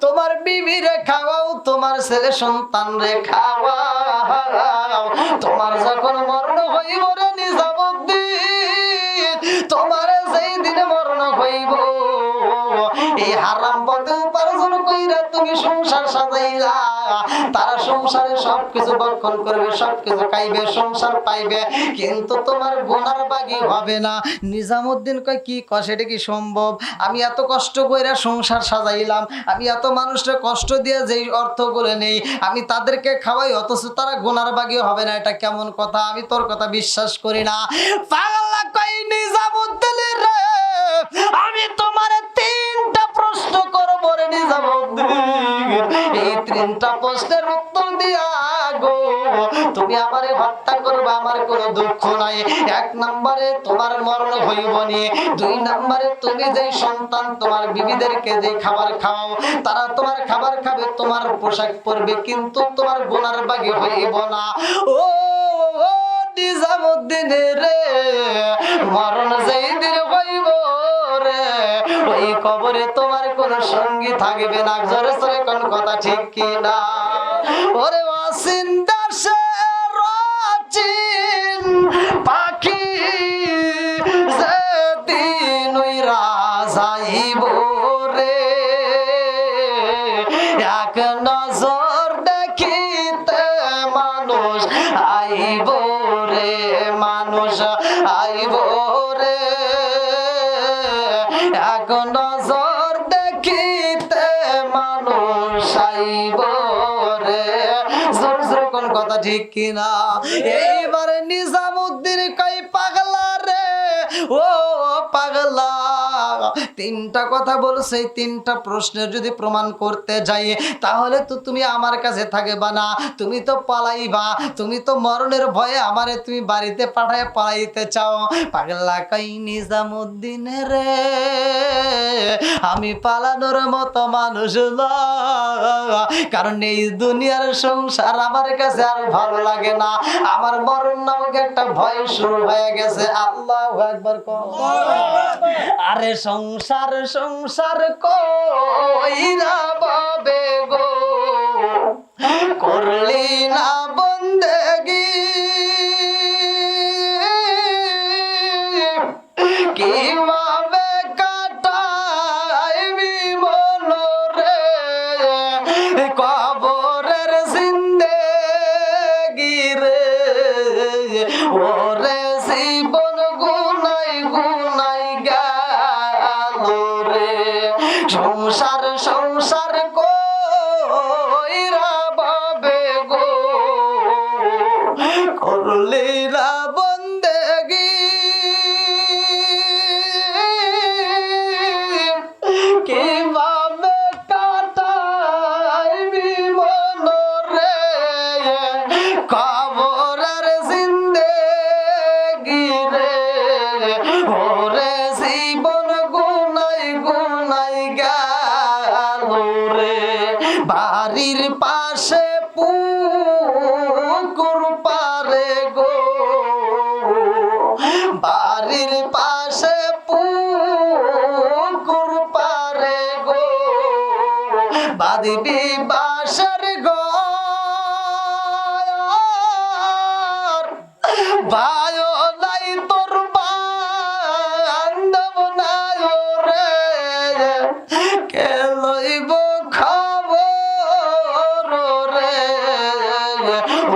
তোমার বিবি রে খাওয়াও, তোমার ছেলে সন্তান রে খাওয়াও, তোমার যখন মরণ হইব রে নিজামুদ্দিন, তোমার যেই দিনে মরণ হইব, এই হারাম পথে উপার্জন কইরা তুমি সংসার সাজাইলা, তারা সংসারে সবকিছু ভক্ষণ করবে, সবকিছু খাইবে, সংসার পাইবে, কিন্তু তোমার গুনার বাগি হবে না। নিজামুদ্দিন কয় কি কয় সেটা কি সম্ভব? আমি এত কষ্ট কইরা সংসার সাজাইলাম, আমি এত মানুষের কষ্ট দিয়ে যেই অর্থগুলো নেই আমি তাদেরকে খাওয়াই, অথচ তারা গুনার বাগি হবে না, এটা কেমন কথা? আমি তোর কথা বিশ্বাস করি না। পাগলা কয় নিজামুদ্দিন রে, আমি তোমার তিনটা প্রশ্ন করবো রে নিজামুদ্দিন, এই তিনটা প্রশ্নের উত্তর দিয়া গো তুমি আমারে হত্যা করবে, আমার কোনো দুঃখ নাই। এক নম্বরে তোমার মরণ হইব নি, দুই নম্বরে তুমি যেই সন্তান তোমার বিবিদেরকে যে খাবার খাওয়াও, তারা তোমার খাবার খাবে, তোমার পোশাক পরবে, কিন্তু তোমার গুনার বাগি হইব না। ও নিজামুদ্দিন রে, মরণ যেই দিন হইব রে, ওই কবরে তোমার কোনো সঙ্গী থাকবে না। জোরে জোরে কোন কথা ঠিক কি না? ওরে ওয়াসিন দাসে রাচিন পাখি যেদিন ওই রাজাইব রে, এক নজর দেখিতে মানুষ আইব রে, মানুষ আইব রে, এক নজর দেখিতে মানুষ আইব রে। জোর জোর কোন কথা ঠিক কিনা? এইবারে নিজামুদ্দিন কই পাগলা রে, ও পাগলা, তিনটা কথা বলছে, তিনটা প্রশ্নের যদি প্রমাণ করতে যাই তাহলে তো তুমি আমার কাছে থাকবা না, তুমি তো পালাইবা, তুমি তো মরণের ভয়ে আমারে তুমি বাড়িতে পাঠায় পালাইতে চাও। পাগলা কই নিজামুদ্দিন রে, আমি পালানোর মতো মানুষ না, কারণ এই দুনিয়ার সংসার আমার কাছে আর ভালো লাগে না, আমার মরণ নামক একটা ভয় শুরু হয়ে গেছে। আল্লাহু আকবার। আরে সংসার সংসার কইরা বাবে গো, করলি না বন্দেগি, কিভাবে কাটাইবি মনরে, কবরের জিন্দেগি রে, ওরে জীবন গুনাই গুনাই গেল রে, সংসার সংসার কইরা বাবে গো, করলি না বন্দেগি, কিভাবে কাটাইবি মনরে, কবরের জিন্দেগি রে, ওরে জীবন গুনাই গুনাই গেল রে, বাড়ির পাশে পুকুর পারে গো, বাড়ির পাশে পুকুর পারে গো, বাঁধবি বাঁশের ঘর, ভাইও নাই তোর বান্ধব নাই রে, কে লইব খবর রে,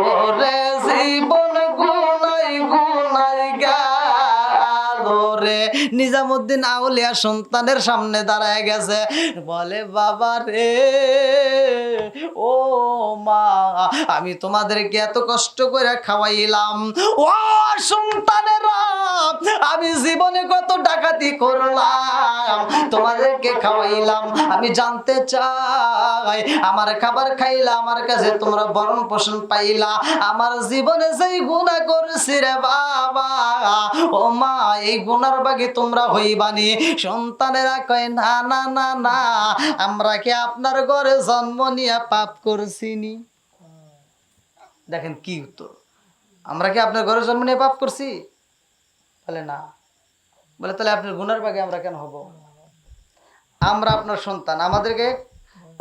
ওরে জীবন গুনাই গুনাই গেল রে। নিজামুদ্দিন আউলিয়া সন্তানের সামনে দাঁড়ায় গেছে, বলে বাবা রে, ও মা, আমি তোমাদেরকে এত কষ্ট করে খাওয়াইলাম, ও সন্তানেরা আমি জীবনে কত ডাকাতি করলাম, তোমাদেরকে খাওয়াইলাম, আমি জানতে চাই আমার খাবার খাইলা, আমার কাছে তোমরা ভরণ পোষণ পাইলা, আমার জীবনে যেই গুনাহ করছি রে বাবা, ও মা এই গুনার বাগে তোমরা হইবানি। সন্তানেরা কয় না না না না, আমরা কি আপনার ঘরে জন্ম নিয়ে পাপ করছিনি? দেখেন কি উত্তর, আমরা কি আপনার ঘরে জন্ম নিয়ে পাপ করছি? বলে না। বলে তাহলে আপনার গুনার বাগে আমরা কেন হব? আমরা আপনার সন্তান, আমাদেরকে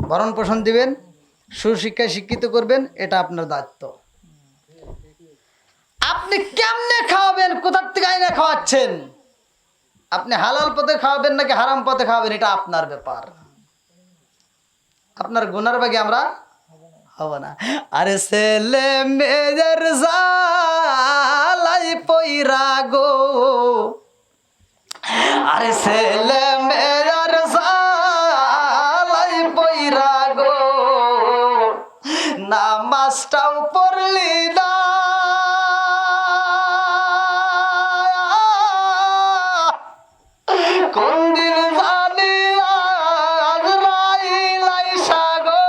ভরণ পোষণ দিবেন, সুশিক্ষায় শিক্ষিত করবেন, এটা আপনার দায়িত্ব। আপনি কেমনে খাওয়াবেন, কোথার থেকে আইনা খাওয়াচ্ছেন, আপনি হালাল পথে খাওয়াবেন নাকি হারাম পথে খাওয়াবেন, এটা আপনার ব্যাপার। আপনার গুনার বাগে আমরা হব না। আরে ছেলে মেয়েদের জালাই পইরা গো, আরে ছেলে মেয়েদের জালাই পইরা গো, নামাজটাও পড়লি না, কোন দিন জানি আজরাইল আইসা গো,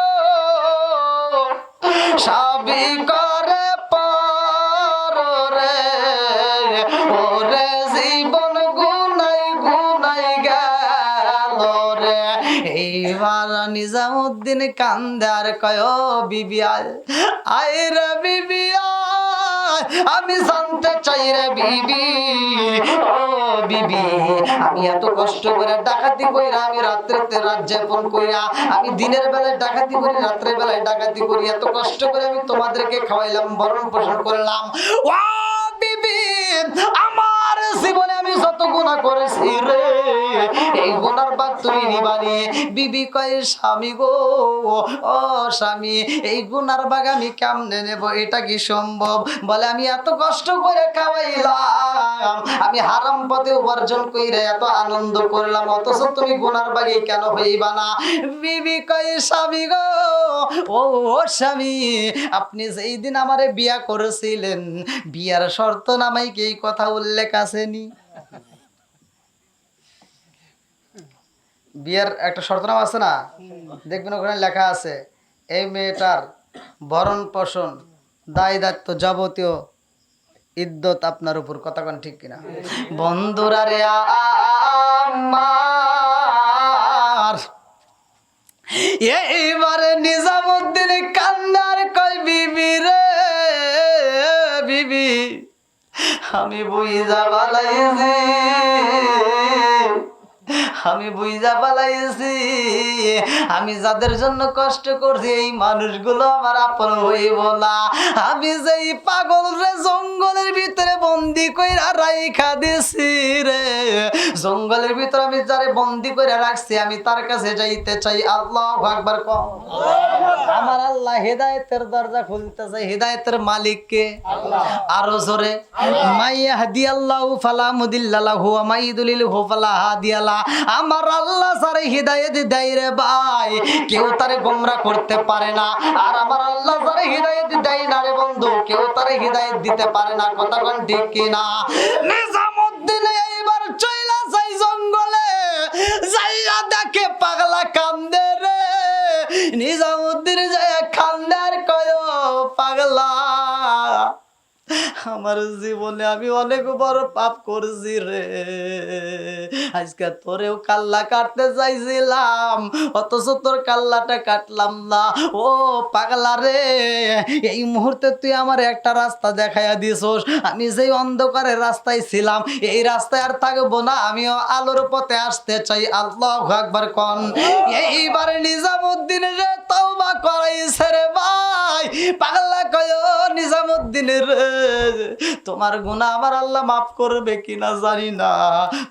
সবই করে পরে ওরে, জীবন গুনাই গুনাই গেল রে। এইবার নিজামুদ্দিন কান্দার কয় ও বিবি আয় রে বিবি আয়, আমি জানতে চাই রে বিবি, ও বিবি আমি এত কষ্ট করে ডাকাতি কইরা, আমি রাত্রেতে রাত যাপন কইরা, আমি দিনের বেলায় ডাকাতি করি, রাত্রের বেলায় ডাকাতি করি, এত কষ্ট করে আমি তোমাদেরকে খাওয়াইলাম, ভরণ পোষণ করলাম, ও বিবি আমার জীবনে আমি যত গুনাহ করেছি রে, এই গুনার ভাগ তুমি নিবানি। বিবি কয় স্বামী গো, ও স্বামী এই গুনার ভাগ আমি কেমনে নেব, এটা কি সম্ভব? বলে আমি এত কষ্ট করে খাওয়াইলাম, আমি হারাম পথে উপার্জন কইরা এত আনন্দ করলাম, অথচ তুমি গুনার ভাগে কেন হইবা না? বিবি কয় স্বামী গো, ও স্বামী আপনি যেই দিন আমারে বিয়া করেছিলেন, বিয়ার শর্ত নামাই কি এই কথা উল্লেখ আসেনি? বিয়ের একটা শর্তনামা আছে না, দেখবেন ওখানে লেখা আছে এই মেয়েটার ভরণ পোষণ দায় দায়িত্ব যাবতীয় ইদ্যত আপনার উপর। কথা কোন ঠিক কিনা? বন্ধুরা রে আমার, এইবারে নিজামুদ্দিন কান্নার কয় বিবি রে বিবি আমি বুঝা বালাইছি, আমি বুঝা পালাইছি, আমি যাদের জন্য কষ্ট করছি এই মানুষগুলো আমার আপন হইব না। আমি যেই পাগল রে জঙ্গলের ভিতরে বন্দি কইরা রাইখা দিছি রে, জঙ্গলের ভিতরে আমি যারে বন্দি কইরা রাখছি, আমি তার কাছে যাইতে চাই। আল্লাহু আকবার কও। আমার আল্লাহ হেদায়েতের দরজা খুলতে চাই। হেদায়েতের মালিক কে? আল্লাহ। আরো জোরে, মাইয়াহদিয়াল্লাহু ফালা মুদিল্লা লাহু ওয়া মাইয়ুদ্লিলহু ফালা হাদিয়া লাহু। আমার আল্লাহ যারে হিদায়াত দেয় রে ভাই, কেউ তারে গোমরাহ করতে পারে না। আর আমার আল্লাহ যারে হিদায়াত দেয় না রে বন্ধু, কেউ তারে হিদায়াত দিতে পারে না। কথা কোন ঠিক কি না? নিজামুদ্দিন এইবার চইলা যাই জঙ্গলে, যাইয়া দেখে পাগলা কান্দে রে। নিজামুদ্দিন যায় কান্দে আর কয় পাগলা, আমার জীবনে আমি অনেক বড় পাপ করছি রে, আজকে তোরেও কাল্লা কাটতে চাইছিলাম, অথচ তোর কাল্লাটা কাটলাম না। ও পাগলা রে, এই মুহূর্তে তুই আমার একটা রাস্তা দেখাইয়া দিছস। আমি যেই অন্ধকারের রাস্তায় ছিলাম, এই রাস্তায় আর থাকবো না, আমিও আলোর পথে আসতে চাই। আল্লাহু আকবার কোন। এইবার নিজামুদ্দিন রে তওবা করাইছে রে ভাই। পাগলা কয় নিজামুদ্দিনের রে, তোমার গুনাহ আমার আল্লাহ মাফ করবে কিনা জানি না,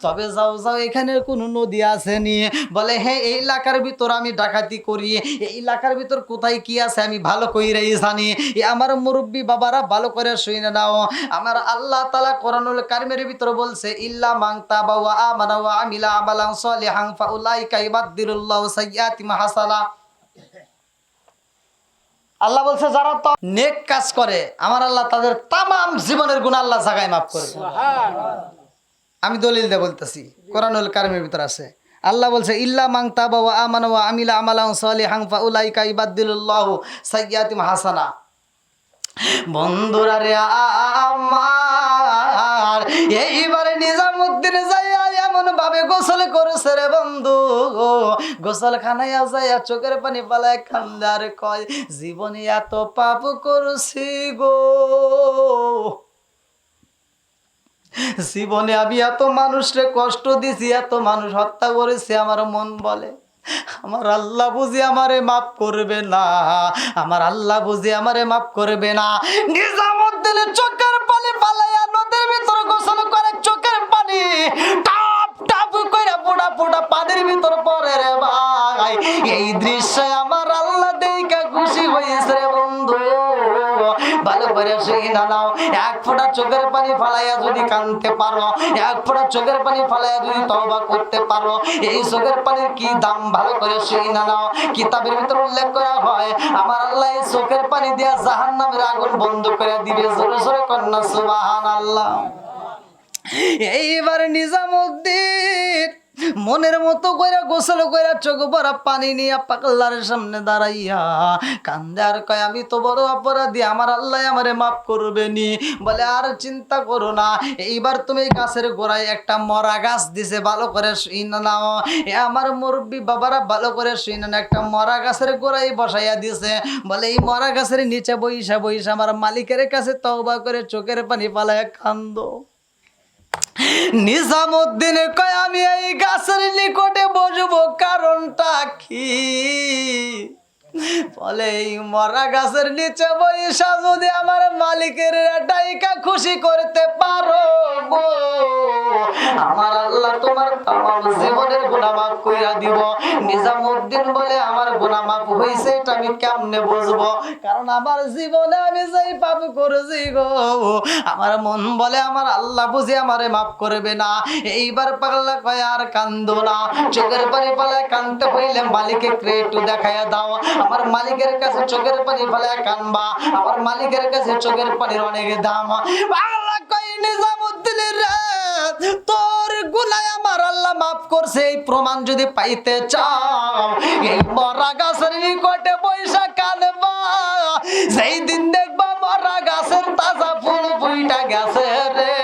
তবে যাও যাও এখানে কোন নদী আসেনি? বলে হ্যাঁ এই এলাকার ভিতর আমি ডাকাতি করি, এই এলাকার ভিতর কোথায় কি আছে আমি ভালো কইরাই জানি। আমার মুরব্বী বাবারা ভালো করে শুনে নাও, আমার আল্লাহ তাআলা কোরআনুল কারীমের ভিতর বলছে ইল্লা মান তাবা ওয়া আমানা ওয়া আমিলা আমালান সলিহান ফাউলাইকা ইবাদদিলুল্লাহু সাইয়্যাতিহিম হাসানা। আল্লাহ বলছে যারা তো নেক কাজ করে আমার আল্লাহ তাদের তামাম জীবনের গুনাহ আল্লাহ জায়গায় মাফ করবে। আমি দলিল দিয়ে বলতেছি, কোরআনুল কারিমের ভিতর আছে। আল্লাহ বলছে ইল্লা মান তাবা ওয়া আমানা ওয়া আমিলা আমালান সালিহান ফাউলাইকা ইবাদদিলুল্লাহু সাইয়্যাতিহিম হাসানা। বন্ধুরা রে আমার, এইবারে নিজামুদ্দিন যাইয়া এমন ভাবে গোসল করেছে রে বন্ধু, গোসলখানায় যাইয়া চোখের পানি পালায় কান্দে আর কয় জীবনে এত পাপ করছি গো, জীবনে আমি এত মানুষরে কষ্ট দিছি, এত মানুষ হত্যা করেছি। আমার মন বলে আমার আল্লাহ বুঝি আমারে মাফ করবে না, আমার আল্লাহ বুঝি আমারে মাফ করবে না। নিজামুদ্দিনের চোখের পানি পালাইয়া নদীর ভিতর গোসল করে, চোখের পানি টাপ টাপ করে পোড়া পোড়া পানির ভিতর পড়ে রে ভাই। এই দৃশ্যে আমার আল্লাহ দেখা খুশি হয়েছে রে বন্ধু। ভালো করে শুই না নাও, এক ফোঁটা চোখের পানি ফালাইয়া যদি কাঁদতে পারো, এক ফোঁটা চোখের পানি ফালাইয়া যদি তওবা করতে পারো, এই চোখের পানির কি দাম ভালো করে শুই না নাও। কিতাবের ভিতর উল্লেখ করা হয় আমার আল্লাহ এই চোখের পানি দিয়া জাহান্নামের আগুন বন্ধ করে দিবে। জোরে জোরে কন্যা সুবহানাল্লাহ। এইবার নিজামুদ্দিন মনের মতো কইরা গোসল কইরা চোখ ভরা পানি নিয়ে পাগলার সামনে দাঁড়াইয়া কান্দে আর কয় আমি তো বড় অপরাধী, আমার আল্লাহ আমারে মাফ করবে নি। বলে আর চিন্তা করো না, এইবার তুমি গাছের গোড়ায় একটা মরা গাছ দিছে, ভালো করে শুই না নাও। এ আমার মুরব্বী বাবারা ভালো করে শুই না, একটা মরা গাছের গোড়ায় বসাইয়া দিছে। বলে এই মরা গাছের নিচে বইসা বইসা আমার মালিকের কাছে তওবা করে চোখের পানি পালায়া কান্দো। নিজামুদ্দিন কয় আমি এই গাছের নিকটে বসবো, কারণটা কি? বলে এই মরা গাছের নিচে বইসা যদি আমার মালিকের ডাইকা খুশি করতে পারো গো, আমার আল্লাহ তোমার তামাম জীবনের গুনাহ মাফ কইরা দিব। নিজামুদ্দিন বলে আমার গুনাহ মাফ হইছে এটা আমি কেমনে বুঝবো, কারণ আমার জীবনে আমি যেই পাপ করেছি গো, আমার মন বলে আমার আল্লাহ বুঝি আমারে মাফ করবে না। এইবার পাগলা কয় আর কান্দো না, চোখের পানি পালায় কানতে হইলে মালিকে একটু দেখাইয়া দাও। আমার মালিকের কাছে চোখের পানি পালায় কানবা, আমার মালিকের কাছে চোখের পানির অনেক দাম। পাগলা কয় নিজামুদ্দিনের রে, তোর গুনাহ আমার আল্লাহ মাফ করছে এই প্রমাণ যদি পাইতে চাও, এই মরা গাছের নিকটে বৈশা কানবা। সেই দিন দেখবা মরা গাছের তাজা ফুল ফুইটা গেছে রে,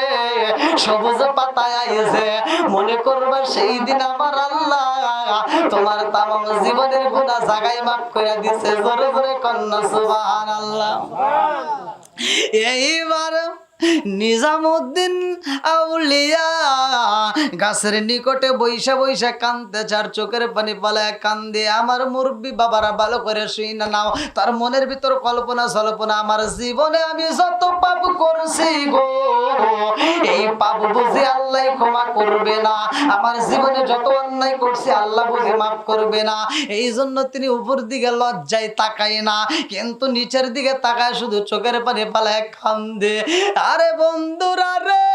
সবুজ পাতায় আইছে, মনে করবা সেই দিন আমার আল্লাহ তোমার তামাম জীবনের গুনাহ জাগায় মাফ করে দিছে। জোরে জোরে কন্যা সুবহানাল্লাহ। এইবার নিজামুদ্দিন আউলিয়া গাছের নিকটে বৈশা বৈশা কান্দতে, চার চোখের পানি পালায় কান্দে। আমার মুরব্বী বাবারা ভালো করে শুই না নাও, তার মনের ভিতর কল্পনা জল্পনা, আমার জীবনে আমি যত পাপ করছি গো, এই পাপ বুঝি আল্লাহ ক্ষমা করবে না। আমার জীবনে যত অন্যায় করছি আল্লাহ বুঝি মাফ করবে না। এই জন্য তিনি উপর দিকে লজ্জায় তাকায় না, কিন্তু নিচের দিকে তাকায় শুধু চোখের পানি পালায় কান্দে। আরে বন্ধুরা রে,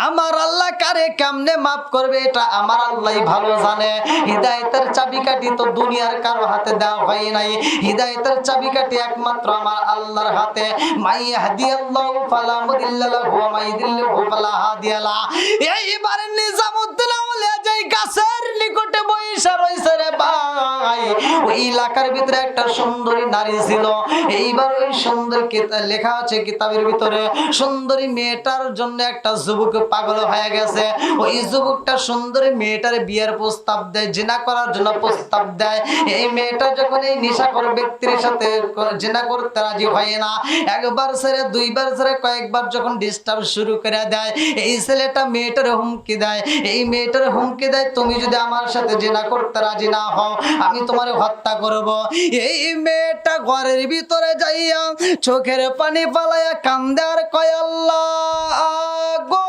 আমার আল্লাহ কারে কেমনে মাফ করবে এটা আমার আল্লাহই ভালো জানে। হিদায়াতের চাবিকাঠি তো দুনিয়ার কারো হাতে দেওয়া হয় নাই, হিদায়াতের চাবিকাঠি একমাত্র আমার আল্লাহর হাতে। মাই ইয়াহদিয়াল্লাহু ফালা মুদিল্লা লাহু ওয়া মাই ইউদ্লিলহু ফালা হাদিয়া লাহু। এইবার নিজামুদ্দিন আউলিয়া যেই গাছের নিকটে বইসা রইছে রে ভাই, ওই এলাকার ভিতরে একটা সুন্দরী নারী ছিল। এইবার ওই সুন্দর লেখা আছে কিতাবের ভিতরে, সুন্দরী মেয়েটার জন্য একটা যুবক পাগল হয়ে গেছে। ওই যুবকটা সুন্দরী মেয়েটার বিয়ের প্রস্তাব দেয়, জিনা করার জন্য প্রস্তাব দেয়। এই মেয়েটা যখন এই নেশাখোর ব্যক্তির সাথে জিনা করতে রাজি হয় না, একবার ছেড়ে দুইবার ছেড়ে কয়েকবার যখন ডিস্টার্ব শুরু করে দেয়, এই ছেলেটা মেয়েটার হুমকি দেয়। এই মেয়েটার হুমকি দেয় তুমি যদি আমার সাথে জিনা করতে রাজি না হও আমি তোমার হত্যা করব। এই মেয়েটা ঘরের ভিতরে যাইয়া চোখের পানি পালাইয়া কান্দে আর কয় আল্লাহ গো,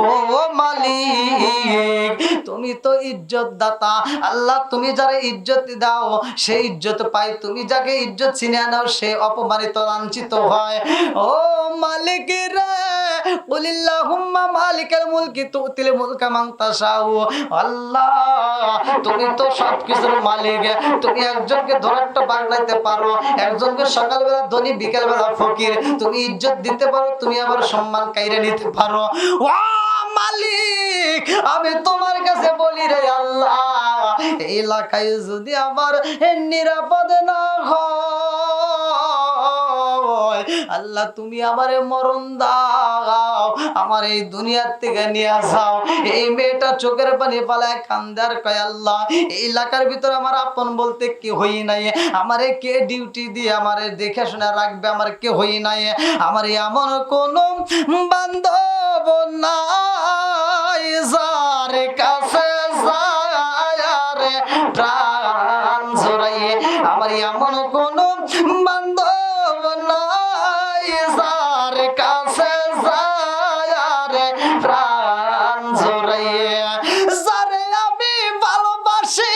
ও মালিক তুমি তুমি তো ইজ্জত দাতা আল্লাহ, তুমি যারা ইজ্জত দাও সেই ইজ্জত পাই, তুমি যাকে ইজ্জত ছিনিয়ে নাও সে অপমানিত লাঞ্ছিত হয়। ও মালিক রে, কুলিল্লাহুম্মা মালিকাল মুলকি তুতিল মুলকা মান তাশাউ। আল্লাহ তুমি তো সবকিছুর মালিক, তুমি একজনকে ধরাট্টা বানাইতে পারো, একজনকে সকালবেলা ধনী বিকেলবেলা ফকির, তুমি ইজ্জত দিতে পারো, তুমি আবার সম্মান কাইরে নিতে পারো। ও মালিক, আমি তোমার কাছে বলি রে আল্লাহ, এই এলাকায় যদি আমার নিরাপদ না হয়, আল্লাহ তুমি আমারে মরণ দাও, আমার এই দুনিয়ার থেকে নিয়ে যাও। এই মেয়েটা চোখের পানি পালায় কান্দার কয় আল্লাহ, এই এলাকার ভিতর আমার আপন বলতে কে হই নাই, আমারে কে ডিউটি দিয়ে আমারে দেখে শুনে রাখবে, আমার কে হই নাই, আমার এমন কোন বান্ধব নাই যার কাছে যায় প্রাণ জোড়াইয়ে, আমার এমন কোন বান্ধব নাই যার কাছে যায় প্রাণ জোড়াইয়ে, যারে আমি ভালোবাসি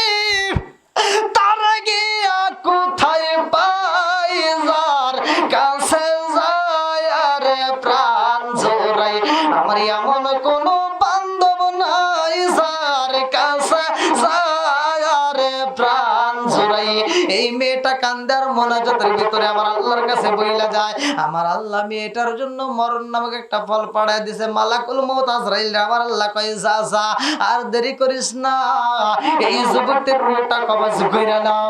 তার গিয়া কোথায় পাই, যার কাছে যায় প্রাণ জোড়াই, আমার এমন কোন বান্ধব নাই যার কাছে যায় প্রাণ জোড়াই। এই মেয়েটা কান্দার মোনাজাতের ভিতরে আমার আল্লাহর কাছে বইলা যায়, আমার আল্লাহ মেয়েটার জন্য মরণ নামক একটা ফল পাঠায় দিছে, মালাকুল মউত আজরাইল। আমার আল্লাহ কয় যা যা, আর দেরি করিস না, এই যুবতীর রূহটা কবজ কইরা নাও।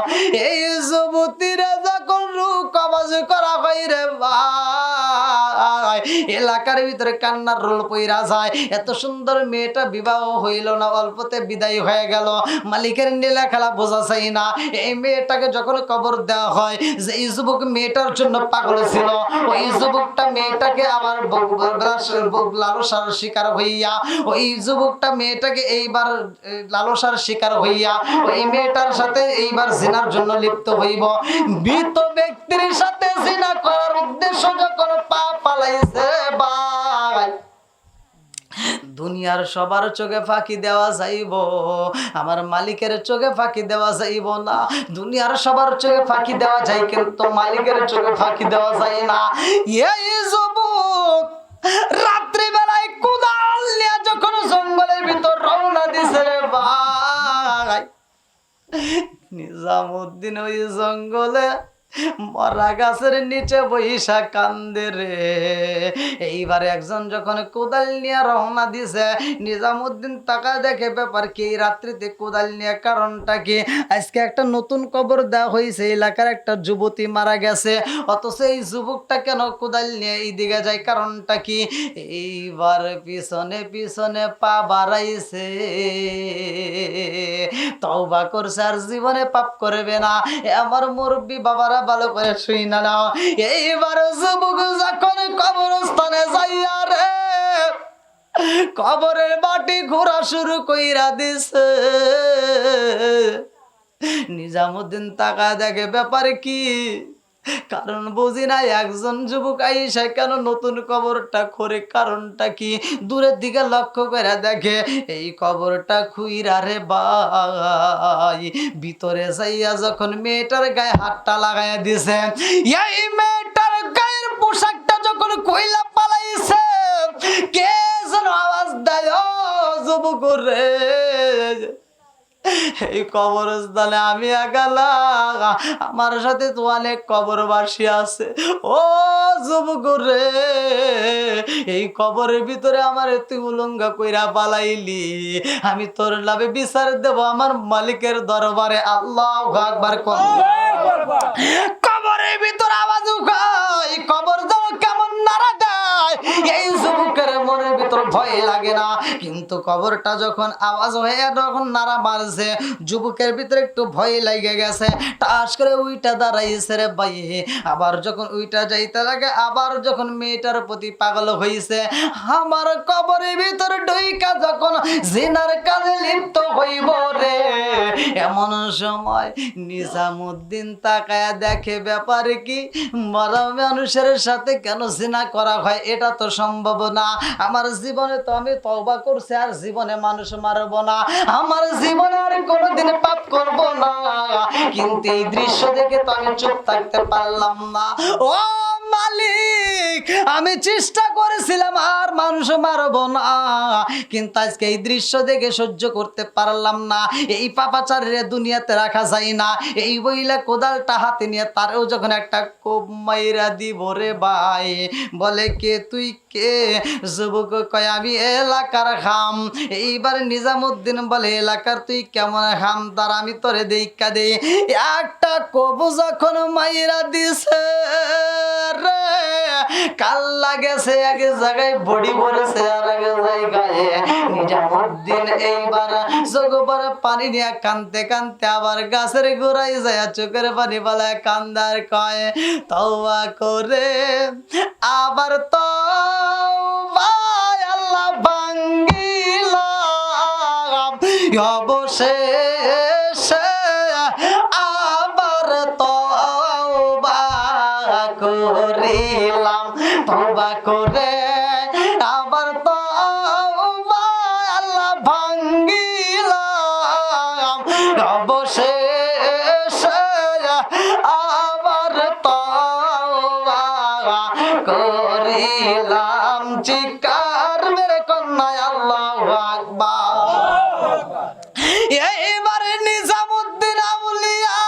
এই যুবতীর যখন রূহ কবজ করা হয় রে ভাই, এলাকার ভিতরে কান্নার রোল পইরা যায়। এত সুন্দর মেয়েটা বিবাহ হইল না, অল্পতে বিদায় হয়ে গেল। মালিকের নীলা খেলা বোঝা চাই না। এই মেয়েটাকে যখন কবর দেওয়া হয়, যে এই যুবক মেয়েটার জন্য পাগল ছিল, ওই যুবকটা মেয়েটাকে আবার লালসার শিকার হইয়া, ওই যুবকটা মেয়েটাকে এইবার লালসার শিকার হইয়া ওই মেয়েটার সাথে এইবার জিনার জন্য লিপ্ত হইব। মৃত ব্যক্তির সাথে জিনা করার উদ্দেশ্য যখন পা পালাইছে ভাই, দুনিয়ার সবার চোখে ফাঁকি দেওয়া যাইব, আমার মালিকের চোখে ফাঁকি দেওয়া যাইব না। দুনিয়ার সবার চোখে ফাঁকি দেওয়া যায়, কিন্তু মালিকের চোখে ফাঁকি দেওয়া যায় না। এই যুবক রাত্রি বেলায় কোদাল নিয়ে যখন জঙ্গলের ভিতর রওনা দিছে রে ভাই, নিজামুদ্দিন ওই জঙ্গলে মরা গাছের নিচে বৈশা কান্দে রে। এইবার একজন যখন কোদাল নিয়ে রওনা দিছে, নিজামুদ্দিন তাকা দেখে ব্যাপার কি, রাত্রিতে কোদাল নিয়ে কারণটা কি, আজকে একটা নতুন কবর দেওয়া হয়েছে, এলাকার একটা যুবতী মারা গেছে, অথচ এই যুবকটা কেন কোদাল নিয়ে এইদিকে যায়, কারণটা কি? এইবার পিছনে পিছনে পা বাড়াইছে, তওবা করছে আর জীবনে পাপ করবে না। আমার মুরব্বী বাবারা ভালো করে শুই না নাও। এইবার যুবক যখন কবরস্থানে যাইয়া রে, কবরের বাটি ঘোরা শুরু কইরা দিছে। নিজামুদ্দিন তাকা দেখে ব্যাপার কি, কারণ বুঝি না। একজন যুবক আইসা কেন নতুন কবরটা খোরে, কারণটা কি? দূরের দিকে লক্ষ্য করে দেখে এই কবরটা খুইরা রে ভাই, ভিতরে যাইয়া যখন মেয়েটার গায়ে হাতটা লাগাইয়া দিছে, এই মেয়েটার গায়ের পোশাকটা যখন কইলা পালাইছে, কে যেন আওয়াজ দেয়, ও যুবক রে, এই কবরস্থানে আমি একালা, আমার সাথে তো অনেক কবরবাসী আছে, ও যুবক রে, এই কবরের ভিতরে আমার তুই উলঙ্গা কইরা পালাইলি, আমি তোর লাভে বিচার দেব আমার মালিকের দরবারে। আল্লাহু আকবার। কবরের ভিতরে আওয়াজ উঠায়, কবর যেন কেমন নাড়া দেয়, এই যুবকের মনের ভিতর ভয় লাগে না, কিন্তু কবরটা যখন আওয়াজ হয়ে যখন নাড়া মারছে, যুবকের ভিতরে একটু ভয় লাগে গেছে, টাস করে উইটা দাঁড়াইছে রে ভাই। আবার যখন উইটা যাইতে লাগে, আবার যখন মেয়েটার প্রতি পাগল হইছে, আমার কবরের ভিতর ঢুইকা যখন জিনার কাজে লিপ্ত হইব রে, এমন সময় নিজামুদ্দিন তাকায়া দেখে ব্যাপার কি, মরা মানুষের সাথে কেন জিনা করা হয়, এটা তো সম্ভব না। আমার জীবন জীবনে তো আমি তওবা করছি, আর জীবনে মানুষ মারব না, আমার জীবনে আর কোনোদিন পাপ করব না। কিন্তু এই দৃশ্য দেখে তো আমি চুপ থাকতে পারলাম না। ও মালিক, আমি চেষ্টা করেছিলাম আর মানুষ মারব না, কিন্তু আজকে এই দৃশ্য দেখে সহ্য করতে পারলাম না। এই পাপাচারের দুনিয়াতে রাখা যায় না। এই বইলা কোদালটা হাতে নিয়ে তারেও যখন একটা কোপ মাইরা দিব রে ভাই, বলে কে তুই কে? যুবক কয় আমি এলাকার খাম। এইবার নিজামুদ্দিন বলে এলাকার তুই কেমন খাম, তার আমি তোরে দেখা দেই। একটা কোপ যখন মাইরা দিছে রে, কাল্লা গেছে এক জায়গায়, বডি পড়েছে আর এক জায়গায়। নিজামুদ্দিন এইবার চোখের পানি নিয়ে কানতে কানতে আবার গাছের গোড়ায় যায় চোখের পানি বলে কান্দার কয় তওবা করে আবার তওবা আল্লাহ ভাঙ্গিলাম, অবশেষে আবার তওবা করিলাম, তওবা করে আবার তওবা আল্লাহ ভাঙ্গিলাম, অবশেষে আবার তওবা করিলাম। চিৎকার মেরে কন্যায় আল্লাহু আকবার। এইবারে নিজামুদ্দিন আউলিয়া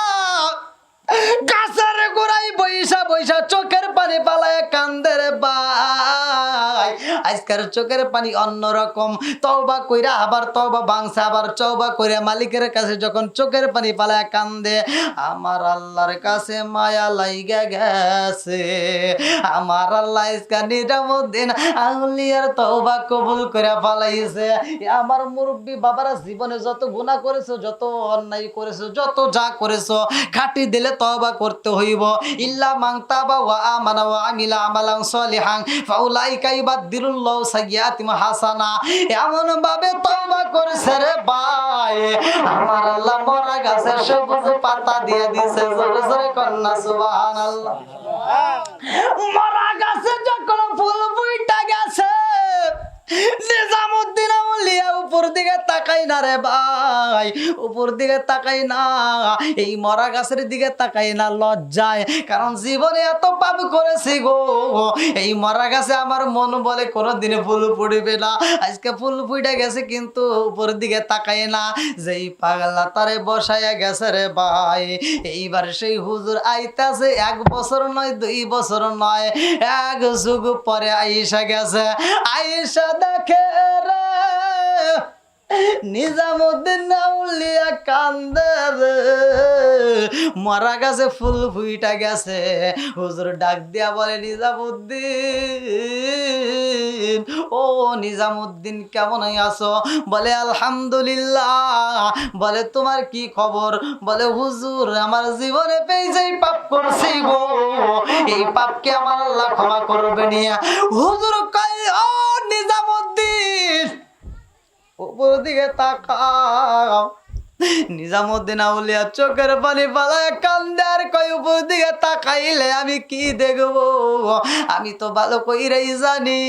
গাছের গোড়ায় বৈশা বৈশা চোখের পানি পালায় কান্দে রে ভাই। আজকের চোখের পানি অন্যরকম। তওবা কইরা আবার তওবা ভাঙছে, আবার তওবা কইরা মালিকের কাছে যখন চোখের পানি পালায় কান্দে, আমার আল্লাহর কাছে মায়া লাইগা গেছে। আমার আল্লাহ আজকে নিজামুদ্দিন আউলিয়ার তওবা কবুল করে ফলাইছে। আমার মুরব্বী বাবারা জীবনে যত গুনাহ করেছো, যত অন্যায় করেছো, যত যা করেছো, খাটি দিলে তওবা করতে হইব। ইল্লা মান তাবা ওয়া আমানা ওয়া আমিলা আমালান সলিহান ফাউলাইকা ইবাদদিলুল্লাহু সাইয়্যাতিহিম হাসানা। এমন ভাবে তওবা করেছে রে ভাই, আমার আল্লাহ মরা গাছে সবুজ পাতা দিয়ে দিয়েছে। জোরে জোরে কন্না সুবহানাল্লাহ। মরা গাছে যখন ফুল ফুইটা গেছে, নিজামুদ্দিন আউলিয়া উপর দিকে তাকাই না রে ভাই, উপর দিকে তাকাই না, এই মরা গাছের দিকে তাকাই না লজ্জায়। কারণ জীবনে এত পাপ করেছি গো, এই মরা গাছে আমার মন বলে কোনোদিন ফুল ফুটবে না। আজকে ফুল ফুটে গেছে কিন্তু উপর দিকে তাকাই না। যেই পাগলা তারে বসাইয়া গেছে রে ভাই, এইবার সেই হুজুর আইতাছে 1 বছর নয় 2 বছর নয়, 1 যুগ পরে আইসা গেছে। আইসা দেখে রে নিজামুদ্দিন আউলিয়া কান্দে রে, মরা গাছে ফুল ফুইটা গেছে। হুজুর ডাক দিয়া বলে নিজামুদ্দিন, ও নিজামুদ্দিন কেমন আছো? বলে আলহামদুলিল্লাহ। বলে তোমার কি খবর? বলে হুজুর আমার জীবনে পেয়েছেই পাপ করছি গো, এই পাপকে আমার আল্লাহ ক্ষমা করবে নিয়া। হুজুর কয় ও নিজামুদ্দিন উপর দিকে তাকাও। নিজামুদ্দিন আউলিয়া চোখের পানি পালায় কান্দে আর কয় উপর দিকে তাকাইলে আমি কি দেখবো? আমি তো ভালো কইরাই জানি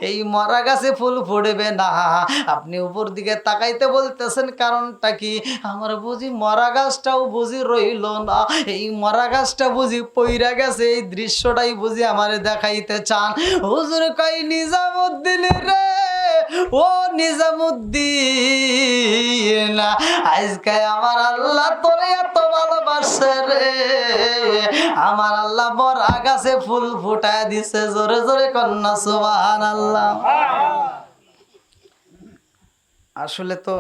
এই মরা গাছে ফুল ফুটবে না। আপনি উপর দিকে তাকাইতে বলতেছেন কারণটা কি? আমার বুঝি মরা গাছটাও বুঝি রইল না, এই মরা গাছটা বুঝি পইরা গেছে, এই দৃশ্যটাই বুঝি আমারে দেখাইতে চান। হুজুর কয় নিজামুদ্দিন রে, ও নিজামুদ্দিন, আজকে আমার আল্লাহ তোরে এত ভালোবাসে রে, আমার আল্লাহ মরা গাছে ফুল ফুটায় দিছে। জোরে জোরে কন্যা সুবহানাল্লাহ। আসলে তো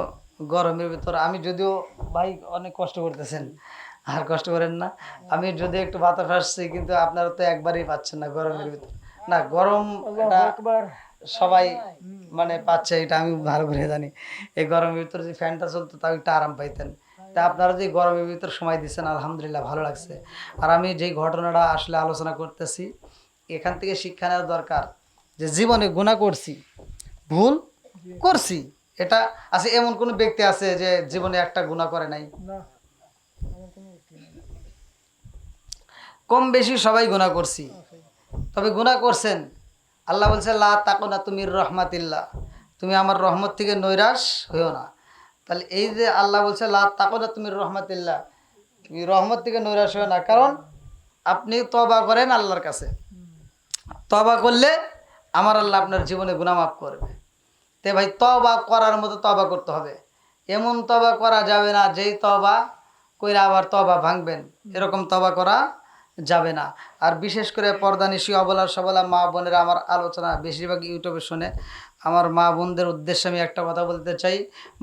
গরমের ভিতর আমি যদিও ভাই অনেক কষ্ট করতেছেন, আর কষ্ট করেন না। আমি যদি একটু বাতাস আসছি, কিন্তু আপনারা তো একবারই পাচ্ছেন না গরমের ভিতর। না গরম সবাই মানে পাচ্ছে, এটা আমি ভালো করে জানি। এই গরমের ভিতরে যে ফ্যানটা চলতো তাও একটু আরাম পাইতেন। তা আপনারা যে গরমের ভিতর সময় দিচ্ছেন আলহামদুলিল্লাহ ভালো লাগছে। আর আমি যেই ঘটনাটা আসলে আলোচনা করতেছি, এখান থেকে শিক্ষা নেওয়া দরকার যে জীবনে গুনাহ করছি, ভুল করছি, এটা আছে এমন কোন ব্যক্তি আছে যে জীবনে একটা গুনাহ করে নাই? কম বেশি সবাই গুনাহ করছি। তবে গুনাহ করছেন আল্লাহ বলছে লা তাকুনা তুমির রহমাতিল্লাহ, তুমি আমার রহমত থেকে নৈরাশ হইও না। তাহলে এই যে আল্লাহ বলছে লা তাকুনা তুমির রহমাতিল্লাহ, তুমি রহমত থেকে নৈরাশ হইও না, কারণ আপনি তওবা করেন আল্লাহর কাছে, তওবা করলে আমার আল্লাহ আপনার জীবনে গুনাহ মাফ করবে। তে ভাই তওবা করার মতো তওবা করতে হবে। এমন তওবা করা যাবে না যেই তওবা কইরা আবার তওবা ভাঙবেন, এরকম তওবা করা যাবে না। আর বিশেষ করে পর্দানিশী অবলা সবলা মা বোনেরা আমার আলোচনা বেশিরভাগ ইউটিউবে শুনে, আমার মা বোনদের উদ্দেশ্যে আমি একটা কথা বলতে চাই,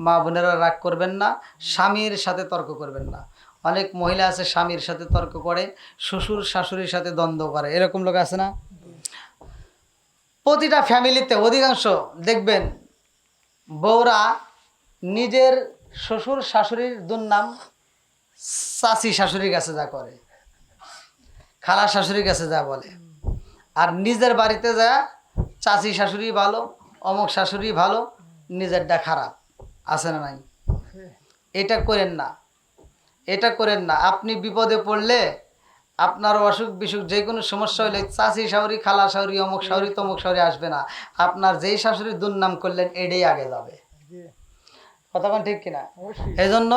মা বোনেরা রাগ করবেন না, স্বামীর সাথে তর্ক করবেন না। অনেক মহিলা আছে স্বামীর সাথে তর্ক করে, শ্বশুর শাশুড়ির সাথে দ্বন্দ্ব করে, এরকম লোক আছে না? প্রতিটা ফ্যামিলিতে অধিকাংশ দেখবেন বউরা নিজের শ্বশুর শাশুড়ির দুর্নাম চাচি শাশুড়ির কাছে যা করে, খালা শাশুড়ির কাছে যা বলে, আর নিজের বাড়িতে যা চাচি শাশুড়ি ভালো, অমুক শাশুড়ি ভালো, নিজেরটা খারাপ। আছে না নাই? এটা করেন না, এটা করেন না। আপনি বিপদে পড়লে, আপনার অসুখ বিসুখ যে কোনো সমস্যা হলে চাচি শাশুড়ি, খালা শাশুড়ি, অমুক শাশুড়ি, তমুক শাশুড়ি আসবে না। আপনার যেই শাশুড়ির দুর্নাম করলেন এটাই আগে যাবে। কথা কোন ঠিক কিনা? এই জন্য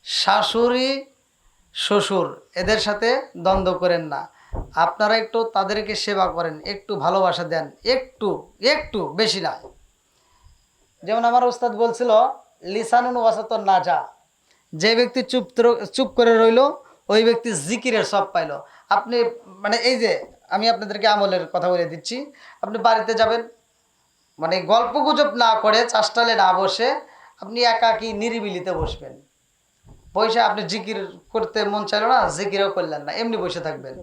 শাশুড়ি শ্বশুর এদের সাথে দ্বন্দ্ব করেন না। আপনারা একটু তাদেরকে সেবা করেন, একটু ভালোবাসা দেন, একটু একটু, বেশি না। যেমন আমার উস্তাদ বলছিল লিসানুন ওয়াসাতুন নাজা, যে ব্যক্তি চুপ করে রইল ওই ব্যক্তি জিকিরের সব পাইল। আপনি মানে এই যে আমি আপনাদেরকে আমলের কথা বলে দিচ্ছি, আপনি বাড়িতে যাবেন, মানে গল্প গুজব না করে, চাষটালে না বসে, আপনি একাকী নিরিবিলিতে বসবেন। বসে আপনি জিকির করতে মন চাইল না, জিকিরও করলেন না, এমনি বসে থাকবেন।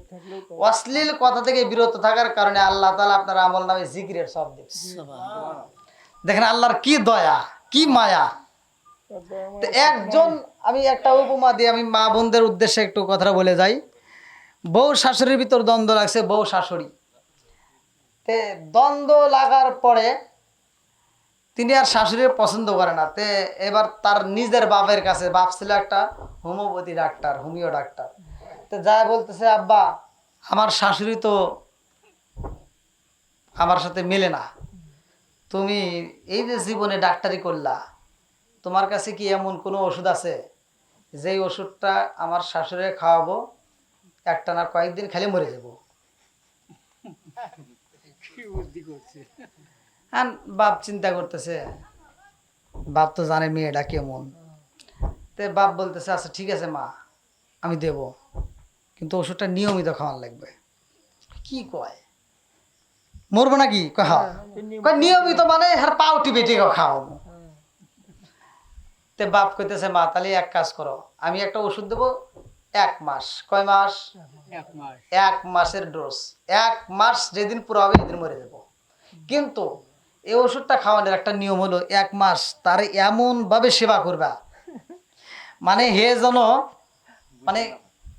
অশ্লীল কথা থেকে বিরত থাকার কারণে আল্লাহ তাআলা আপনার আমল নামে জিকিরের সব দিচ্ছে। দেখেন আল্লাহর কি দয়া, কি মায়া। তো একজন, আমি একটা উপমা দিয়ে আমি মা বোনদের উদ্দেশ্যে একটু কথাটা বলে যাই। বউ শাশুড়ির ভিতর দ্বন্দ্ব লাগছে, বউ শাশুড়ি তে দ্বন্দ্ব লাগার পরে তিনি আর শাশুড়ির পছন্দ করে না। তে এবার তার নিজের বাপের কাছে, বাপ ছিল একটা হোমিওপ্যাথি ডাক্তার, হোমিও ডাক্তার, তো যা বলতেছে আব্বা আমার শাশুড়ি তো আমার সাথে মেলে না, তুমি এই যে জীবনে ডাক্তারি করলা, তোমার কাছে কি এমন কোনো ওষুধ আছে যেই ওষুধটা আমার শাশুড়ি খাওয়াবো, একটা না কয়েকদিন খেলে মরে যাব? হ্যাঁ, বাপ চিন্তা করতেছে, বাপ তো জানে মেয়েটা কেমন। তে বাপ বলতেছে আচ্ছা ঠিক আছে মা, আমি দেব, কিন্তু ওষুধটা নিয়মিত খাওয়ান লাগবে। কি কয়, মরবো নাকি? কয় নিয়মিত মানে হ্যাঁ পাও টিপে টিকে খাওয়াবো। তে বাপ কইতেছে মা তাহলে এক কাজ করো, আমি একটা ওষুধ দেবো 1 মাস। কয় মাস? 1 মাসের ডোজ। 1 মাস যেদিন পুরো হবে সেদিন মরে যাবো। কিন্তু এই ওষুধটা খাওয়ানোর একটা নিয়ম হলো 1 মাস তার এমন ভাবে সেবা করবা, মানে হে যেন মানে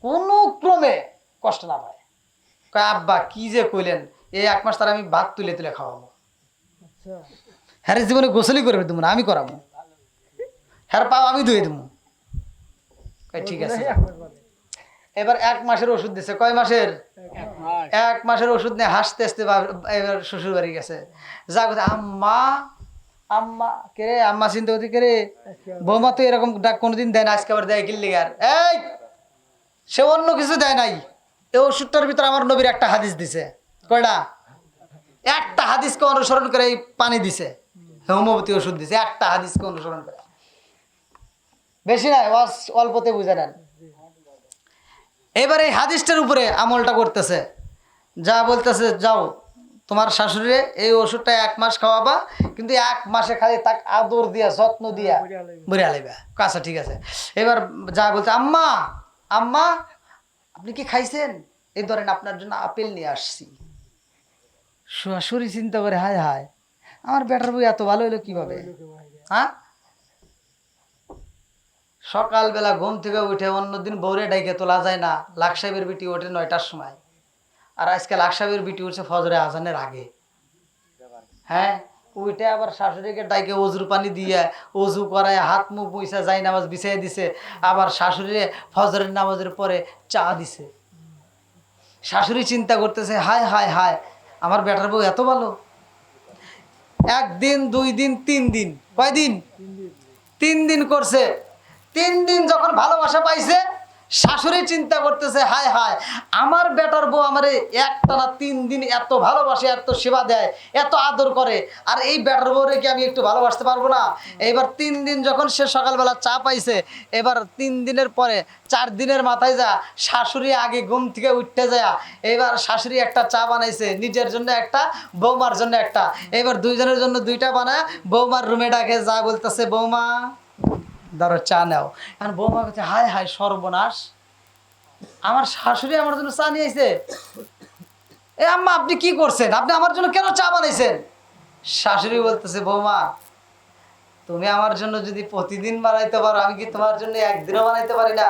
কোনো ক্রমে কষ্ট না পায়। কয় আব্বা কি যে কইলেন, এই 1 মাস তার আমি ভাত তুলে তুলে খাওয়াবো। হ্যাঁ জীবনে গোসলই করবে তুমি না, আমি করাবো, হ্যাঁ পাও আমি ধুয়ে দেবো। ঠিক আছে। এবার 1 মাসের ওষুধ দিছে। কয় মাসের? 1 মাসের ওষুধ নিয়ে হাসতে হাসতে এবার শ্বশুর বাড়ি গেছে। যা কথা আম্মা আম্মা কে রে, আম্মা চিন্তা করতে কে রে, বৌমা তো এরকম ডাক কোনোদিন দেয় না, আজকে আবার দেয় কিনলি। আর এই সে অন্য কিছু দেয় নাই, এই ওষুধটার ভিতরে আমার নবীর একটা হাদিস দিছে। কয়টা? একটা হাদিসকে অনুসরণ করে এই পানি দিছে, হোমিওপ্যাথি ওষুধ দিছে, একটা হাদিসকে অনুসরণ করে। বেশি নাই, অল্পতে বুঝে নেন। এবার এই হাদিসটার উপরে আমলটা করতেছে, যা বলতেছে যাও তোমার শাশুড়ি এই ওষুধটা 1 মাস খাওয়াবা, কিন্তু 1 মাসে খালি তাক আদর দিয়া যত্ন দিয়া বুড়ে আলাইবা। আচ্ছা ঠিক আছে। এবার যা বলছে আম্মা আম্মা আপনি কি খাইছেন, এই ধরেন আপনার জন্য আপেল নিয়ে আসছি। শাশুড়ি চিন্তা করে হায় হায় আমার বেটার বই এত ভালো হলো কিভাবে। হ্যাঁ, সকালবেলা ঘুম থেকে উঠে অন্যদিন বউরে ডাইকে তোলা যায় না, লাখ সাহেবের বিটি ওঠে 9টার সময়, আর আজকে লাখ সাহেবের বিটি উঠছে ফজরে আজানের আগে। হ্যাঁ, উঠে আবার শাশুড়িকে ডাইকে অজুর পানি দিয়ে অজু করায় হাত মুখ মুইসা যাই নামাজ বিছাই দিছে, আবার শাশুড়ি ফজরের নামাজের পরে চা দিছে। শাশুড়ি চিন্তা করতেছে হায় হায় হায় আমার বেটার বউ এত ভালো। একদিন, 2 দিন, 3 দিন, কয়দিন? 3 দিন করছে। 3 দিন যখন ভালোবাসা পাইছে, শাশুড়ি চিন্তা করতেছে, হায় হায়, আমার বেটার বউ আমারে একটানা 3 দিন এত ভালোবাসে, এত সেবা দেয়, এত আদর করে, আর এই বেটার বউরে কি আমি একটু ভালোবাসতে পারবো না? এবার 3 দিন যখন সে সকালবেলা চা পাইছে, এবার 3 দিনের পরে 4 দিনের মাথায় যা শাশুড়ি আগে ঘুম থেকে উঠতে যায়, এবার শাশুড়ি একটা চা বানাইছে, নিজের জন্য একটা, বৌমার জন্য একটা। এবার দুইজনের জন্য 2টা বানায় বৌমার রুমে ডাকে, যা বলতেছে, বৌমা ধরো চা নাও। এখন বৌমা কাছে, হায় হায় সর্বনাশ, আমার শাশুড়ি আমার জন্য চা নিয়ে আইছে। এ আম্মা, আপনি কি করছেন? আপনি আমার জন্য কেন চা বানাইছেন? শাশুড়ি বলতেছে, বৌমা তুমি আমার জন্য যদি প্রতিদিন বানাইতে পারো, আমি কি তোমার জন্য একদিনও বানাইতে পারি না?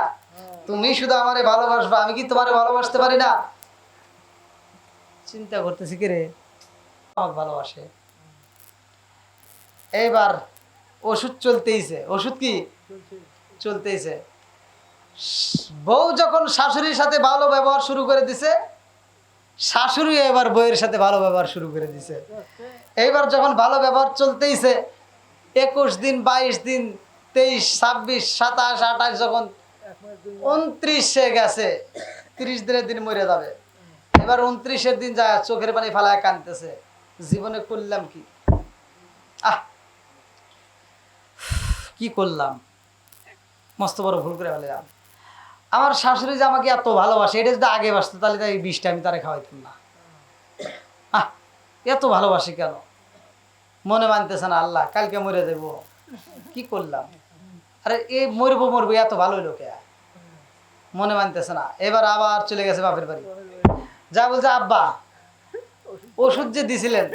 তুমি শুধু আমারে ভালোবাসবা, আমি কি তোমারে ভালোবাসতে পারি না? চিন্তা করতেছি, কি রে, আমাকে ভালোবাসে। এইবার ওষুধ চলতেইছে, ওষুধ কি চলতেইছে। বউ যখন শাশুড়ির সাথে ভালো ব্যবহার শুরু করে দিছে, শাশুড়ি এবার বউয়ের সাথে ভালো ব্যবহার শুরু করে দিছে। এইবার যখন ভালো ব্যবহার চলতেইছে, 21 দিন, 22 দিন, 23, 26, 27, 28, যখন 29 গেছে, 30 দিনের দিন মরে যাবে। এবার 29-এর দিন যায় চোখের পানি ফালায় কাঁদতেছে, জীবনে করলাম কি, কি করলাম, মস্ত বড় ভুল করে ফেললাম। আমার শাশুড়ি যে আমাকে এত ভালোবাসে, এটা যদি আগে বাসতো তাহলে এই বিষটা আমি তারে খাওয়াইতাম না। এত ভালোবাসে কেন? মনে মানতেছে না, আল্লাহ কালকে মরে যাবো, কি করলাম? আরে এই মরবো মরবো, এত ভালো লোকে মনে মানতেছে না। এবার আবার চলে গেছে বাপের বাড়ি, যা বলছে, আব্বা ওষুধ যে দিছিলেন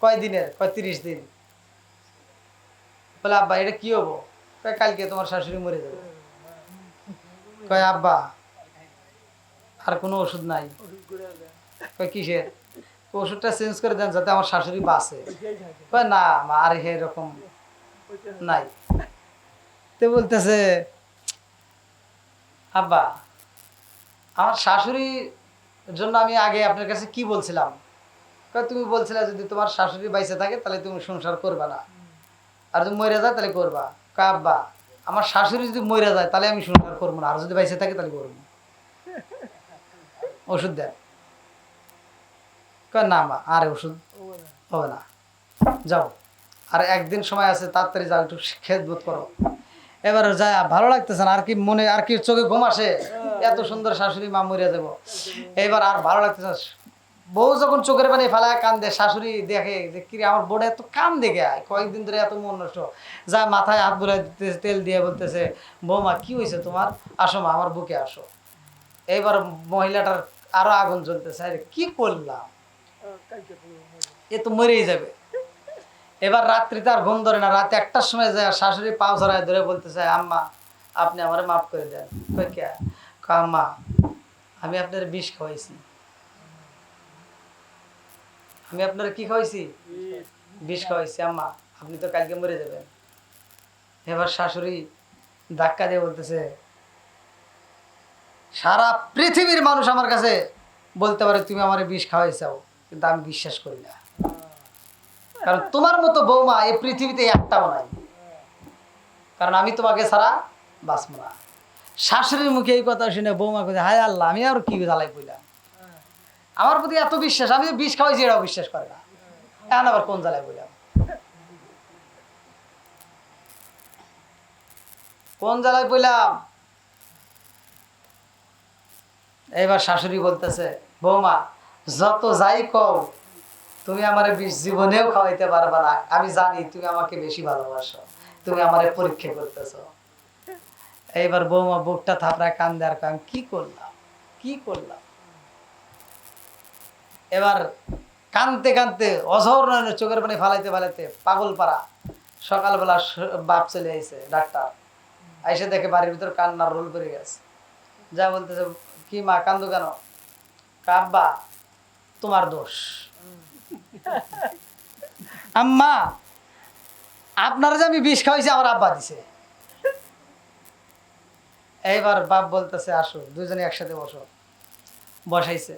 কয় দিনের? কয় 30 দিন। বলে, আব্বা এটা কি হবো? কয় কালকে তোমার শাশুড়ি মরে যাবে। কয়, আব্বা আর কোনো ওষুধ নাই? কয় কিসের? ওষুধটা চেঞ্জ করে দেন যাতে আমার শাশুড়ি বাঁচে। কয় না মা, আর এরকম নাই। তে বলতেছে, আব্বা আমার শাশুড়ির জন্য আমি আগে আপনার কাছে কি বলছিলাম? কয় তুমি বলছিলে যদি তোমার শাশুড়ি বাইসে থাকে তাহলে তুমি সংসার করবা না, আর যদি মরে যায় তাহলে করবা। কয় আব্বা আমার শাশুড়ি যদি মরে যায় তাহলে আমি সংসার করবো না, আর যদি বাইসে থাকে তাহলে করবো। ওষুধ দেন। কয় না মা, আর ওষুধ হবে না, যাও, আর একদিন সময় আছে, তাড়াতাড়ি যাও, একটু খেদবোধ করো। এবার যায়, ভালো লাগতেছে না, আর কি মনে, আর কি চোখে ঘুম আসে, এত সুন্দর শাশুড়ি মা মরিয়া দেবো। এবার আর ভালো লাগতেছে না। বউ যখন চোখের পানি ফেলায় কান্দে, শাশুড়ি দেখে যে কি আমার বোর্ডে এত কান দেখে, কয়েকদিন ধরে এত মন নষ্ট, যা মাথায় হাত বুলাই দিতেছে, তেল দিয়ে বলতেছে, বৌমা কি হয়েছে তোমার? আসো মা, আমার বুকে আসো। এইবার মহিলাটার আরো আগুন জ্বলতেছে, আরে কি করলাম, এ তো মরেই যাবে। এবার রাত্রিতে আর ঘুম ধরে না, রাত 1টার সময় যায় শাশুড়ি পাও ধরায় ধরে বলতেছে, আম্মা আপনি আমারে মাফ করে দেন। কই কে? কয় আম্মা আমি আপনার বিষ খাওয়াইছি। আমি আপনার কি খাওয়াইছি? বিষ খাওয়াইছি আম্মা, আপনি তো কালকে মরে যাবেন। এবার শাশুড়ি ধাক্কা দিয়ে বলতেছে, সারা পৃথিবীর মানুষ আমার কাছে বলতে পারে তুমি আমার বিষ খাওয়াইছাও, কিন্তু আমি বিশ্বাস করি না, কারণ তোমার মতো বৌমা এই পৃথিবীতে একটাও নাই, কারণ আমি তোমাকে ছাড়া বাঁচবো না। শাশুড়ির মুখে এই কথা শুনে বৌমা কে, হায় আল্লাহ, আমি আর কি জ্বালাই কইলাম, আমার প্রতি এত বিশ্বাস, আমি বিষ খাওয়াইছি এটাও বিশ্বাস করে না, এখন আবার কোন জ্বালায় বললাম, কোন জ্বালায় বললাম। এবার শাশুড়ি বলতেছে, বৌমা যত যাই কও, তুমি আমারে বিষ জীবনেও খাওয়াইতে পারবা না, আমি জানি তুমি আমাকে বেশি ভালোবাসো, তুমি আমারে পরীক্ষা করতেছো। এইবার বৌমা বুকটা থাপড়ায় কান্দে, আর আমি কি করলাম, কি করলাম। এবার কানতে কানতে অঝর নয়নে চোখের পানি ফালাইতে ফালাইতে পাগল পাড়া। সকালবেলা বাপ চলে আইছে ডাক্তার, আইসে দেখে বাড়ির ভিতর কান্নার রোল করে গেছে। যা বলতেছে, কি মা কান্দো কেন? আব্বা তোমার দোষ, আম্মা আপনারা যে আমি বিষ খাওয়াইছি আমার আব্বা দিছে। এইবার বাপ বলতেছে, আসো দুজনে একসাথে বসো। বসাইছে,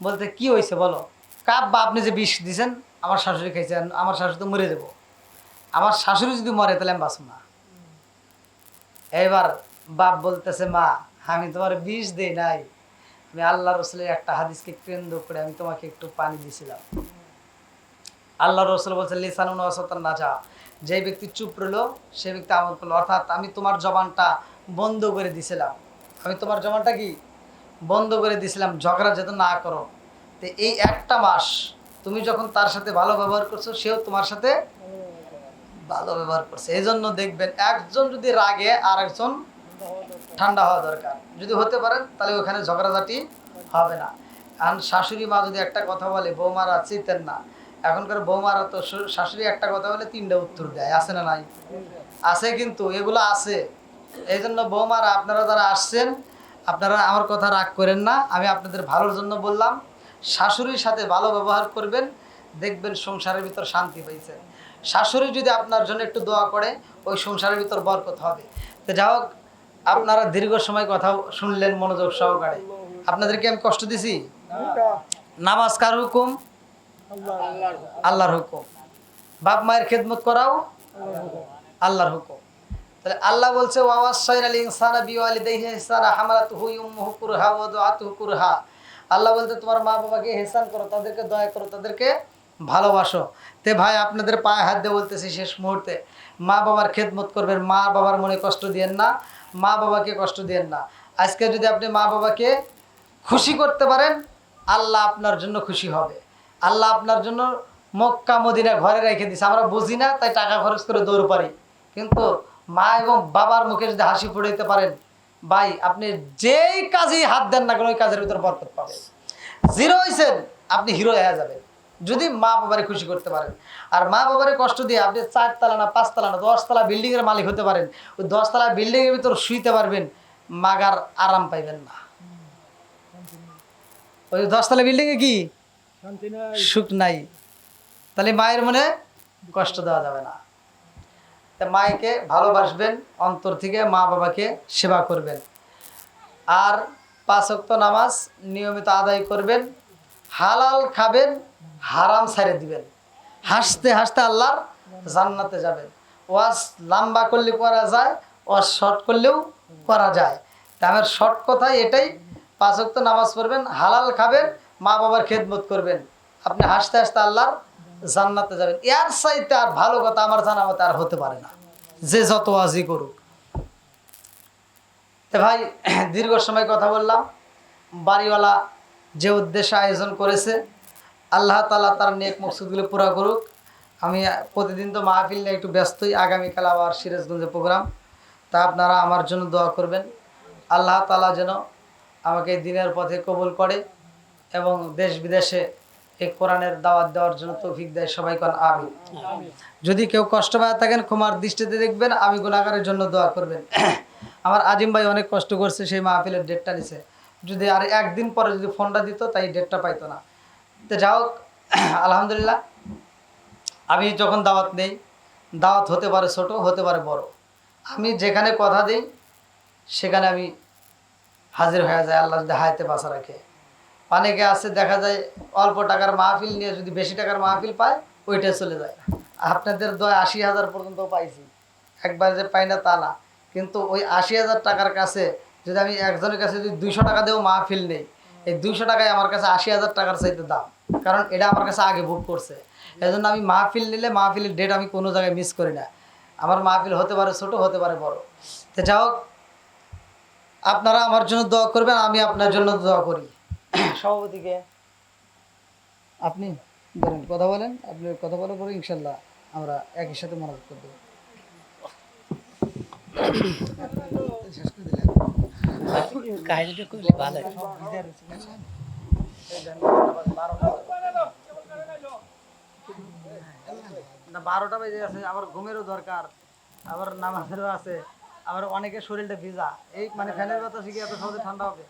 বলতে কি হয়েছে বলো। কাপ বা আপনি যে বিষ দিছেন আমার শাশুড়ি খাইছেন, আমার শাশুড়ি তো মরে যাবো, আমার শাশুড়ি যদি মরে তাহলে আমি বাঁচব না। এবার বাপ বলতেছে মা আমি তোমার বিষ দেই নাই, আমি আল্লাহ রসুলের একটা হাদিসকে কেন্দ্র করে আমি তোমাকে একটু পানি দিয়েছিলাম। আল্লাহ রসুল বলছে লিসানুন ওয়াসাতান নাজা, যে ব্যক্তি চুপ রইল সে ব্যক্তি আমল করলো, অর্থাৎ আমি তোমার জবানটা বন্ধ করে দিছিলাম, আমি তোমার জবানটা কি বন্ধ করে দিছিলাম, ঝগড়া যাতে না করো। তো এই একটা মাস তুমি যখন তার সাথে ভালো ব্যবহার করছো সেও তোমার সাথে ভালো ব্যবহার করছে। এই জন্য দেখবেন একজন যদি রাগে আর একজন ঠান্ডা হওয়া দরকার, যদি হতে পারেন তাহলে ওখানে ঝগড়াঝাটি হবে না। কারণ শাশুড়ি মা যদি একটা কথা বলে বৌমারা চিতেন না, এখনকার বৌমারা তো শাশুড়ি একটা কথা বলে 3টা উত্তর দেয়, আছে না নাই? আছে, কিন্তু এগুলো আছে। এই জন্য বৌমারা আপনারা যারা আসছেন আপনারা আমার কথা রাগ করেন না, আমি আপনাদের ভালোর জন্য বললাম। শাশুড়ির সাথে ভালো ব্যবহার করবেন, দেখবেন সংসারের ভিতর শান্তি পাইছেন। শাশুড়ি যদি আপনার জন্য একটু দোয়া করে ওই সংসারের ভিতর বরকত হবে। তো যাই হোক, আপনারা দীর্ঘ সময় কথা শুনলেন মনোযোগ সহকারে, আপনাদেরকে আমি কষ্ট দিছি? নামাজ কার হুকুম? আল্লাহর হুকুম। বাপ মায়ের খেদমত করাও আল্লাহর হুকুম। তাহলে আল্লাহ বলছে ওয়াসাইনাল ইনসানা বিওয়ালিদাইহি ইহসানা হামালাতুহু উম্মুহু কুরহা ওয়া দুআতুহু কুরহা। আল্লাহ বলতে তোমার মা বাবাকে ইহসান করো, তাদেরকে দয়া করো, তাদেরকে ভালোবাসো। তে ভাই আপনাদের পায়ে হাত দিয়ে বলতেছি শেষ মুহূর্তে মা বাবার খেদমত করবেন, মা বাবার মনে কষ্ট দিয়েন না, মা বাবাকে কষ্ট দিয়েন না। আজকে যদি আপনি মা বাবাকে খুশি করতে পারেন আল্লাহ আপনার জন্য খুশি হবে। আল্লাহ আপনার জন্য মক্কা মদিনা ঘরে রেখে দিছে, আমরা বুঝি না তাই টাকা খরচ করে দৌড় পারি, কিন্তু মা এবং বাবার মুখে যদি হাসি ফুটাইতে পারেন ভাই আপনি যেই কাজেই হাত দেন না কেন ওই কাজের ভিতরে বরকত পাবেন। জিরো হয়েছেন আপনি হিরো হয়ে যাবেন যদি মা বাবারে খুশি করতে পারেন। আর মা বাবারে কষ্ট দিয়ে আপনি 4 তলা না 5 তলা না 10 তলা বিল্ডিং এর মালিক হতে পারেন, ওই 10 তলা বিল্ডিং এর ভিতর শুইতে পারবেন, মাগার আরাম পাইবেন না। ওই 10 তলা বিল্ডিং এ কি সুখ নাই, তাহলে মায়ের মনে কষ্ট দেওয়া যাবে না। তা মাকে ভালোবাসবেন, অন্তর থেকে মা বাবাকে সেবা করবেন, আর 5 ওয়াক্ত নামাজ নিয়মিত আদায় করবেন, হালাল খাবেন, হারাম ছেড়ে দিবেন, হাসতে হাসতে আল্লাহর জান্নাতে যাবেন। ওয়াজ লম্বা করলে করা যায়, ওয়াজ শর্ট করলেও করা যায়। তা আমার শর্ট কথা এটাই, 5 ওয়াক্ত নামাজ পড়বেন, হালাল খাবেন, মা বাবার খেদমত করবেন, আপনি হাসতে হাসতে আল্লাহর জান্নাতে যাবেন। এর চাইতে আর ভালো কথা আমার জানা মতে আর হতে পারে না, যে যত ওয়াজই করুক। তো ভাই দীর্ঘ সময় কথা বললাম, বাড়িওয়ালা যে উদ্দেশ্যে আয়োজন করেছে আল্লাহ তাআলা তার নেক মকসুদগুলো পুরা করুক। আমি প্রতিদিন তো মাহফিল নিয়ে একটু ব্যস্তই, আগামীকাল আবার সিরাজগঞ্জে প্রোগ্রাম, তা আপনারা আমার জন্য দোয়া করবেন। আল্লাহ তাআলা যেন আমাকে দিনের পথে কবুল করে এবং দেশ বিদেশে এই কোরআনের দাওয়াত দেওয়ার জন্য তৌফিক দেয়, সবাই কোন আমিন। যদি কেউ কষ্ট পায় থাকেন ক্ষমার দৃষ্টিতে দেখবেন, আমি গুনাহগারের জন্য দোয়া করবেন। আমার আজিম ভাই অনেক কষ্ট করছে, সেই মাহফিলের ডেটটা নিছে, যদি আর একদিন পরে যদি ফোনটা দিত তাই ডেটটা পাইতো না। তো যাও আলহামদুলিল্লাহ, আমি যখন দাওয়াত নেই, দাওয়াত হতে পারে ছোট হতে পারে বড়, আমি যেখানে কথা দিই সেখানে আমি হাজির হয়ে যায়, আল্লাহ যদি হায়াতে বাঁচা রাখে। অনেকে আছে দেখা যায় অল্প টাকার মাহফিল নিয়ে যদি বেশি টাকার মাহফিল পায় ওইটা চলে যায়। আপনাদের 80,000 পর্যন্ত পাইছি, একবার যে পাই না তা না, কিন্তু ওই 80,000 টাকার কাছে যদি আমি একজনের কাছে যদি 200 টাকা দিয়েও মাহফিল নেই, এই 200 টাকায় আমার কাছে 80,000 টাকার চাইতে দাম, কারণ এটা আমার কাছে আগে বুক করছে। এই জন্য আমি মাহফিল নিলে মাহফিলের ডেট আমি কোনো জায়গায় মিস করি না। আমার মাহফিল হতে পারে ছোট হতে পারে বড়। তো যাই হোক, আপনারা আমার জন্য দোয়া করবেন, আমি আপনার জন্য দোয়া করি। সভাপতিকে আপনি বলেন, কথা বলেন, আপনি কথা বলার পরে ইনশাল্লাহ আমরা একই সাথে মনোযোগ করে দেবো। শেষ করে দিলেন না, 12টা বেজে গেছে, আবার ঘুমেরও দরকার, আবার নামাজেরও আছে, আবার অনেকের শরীরটা ভিজা, এই মানে ফ্যানের কথা শিখে এত সহজে ঠান্ডা হবে।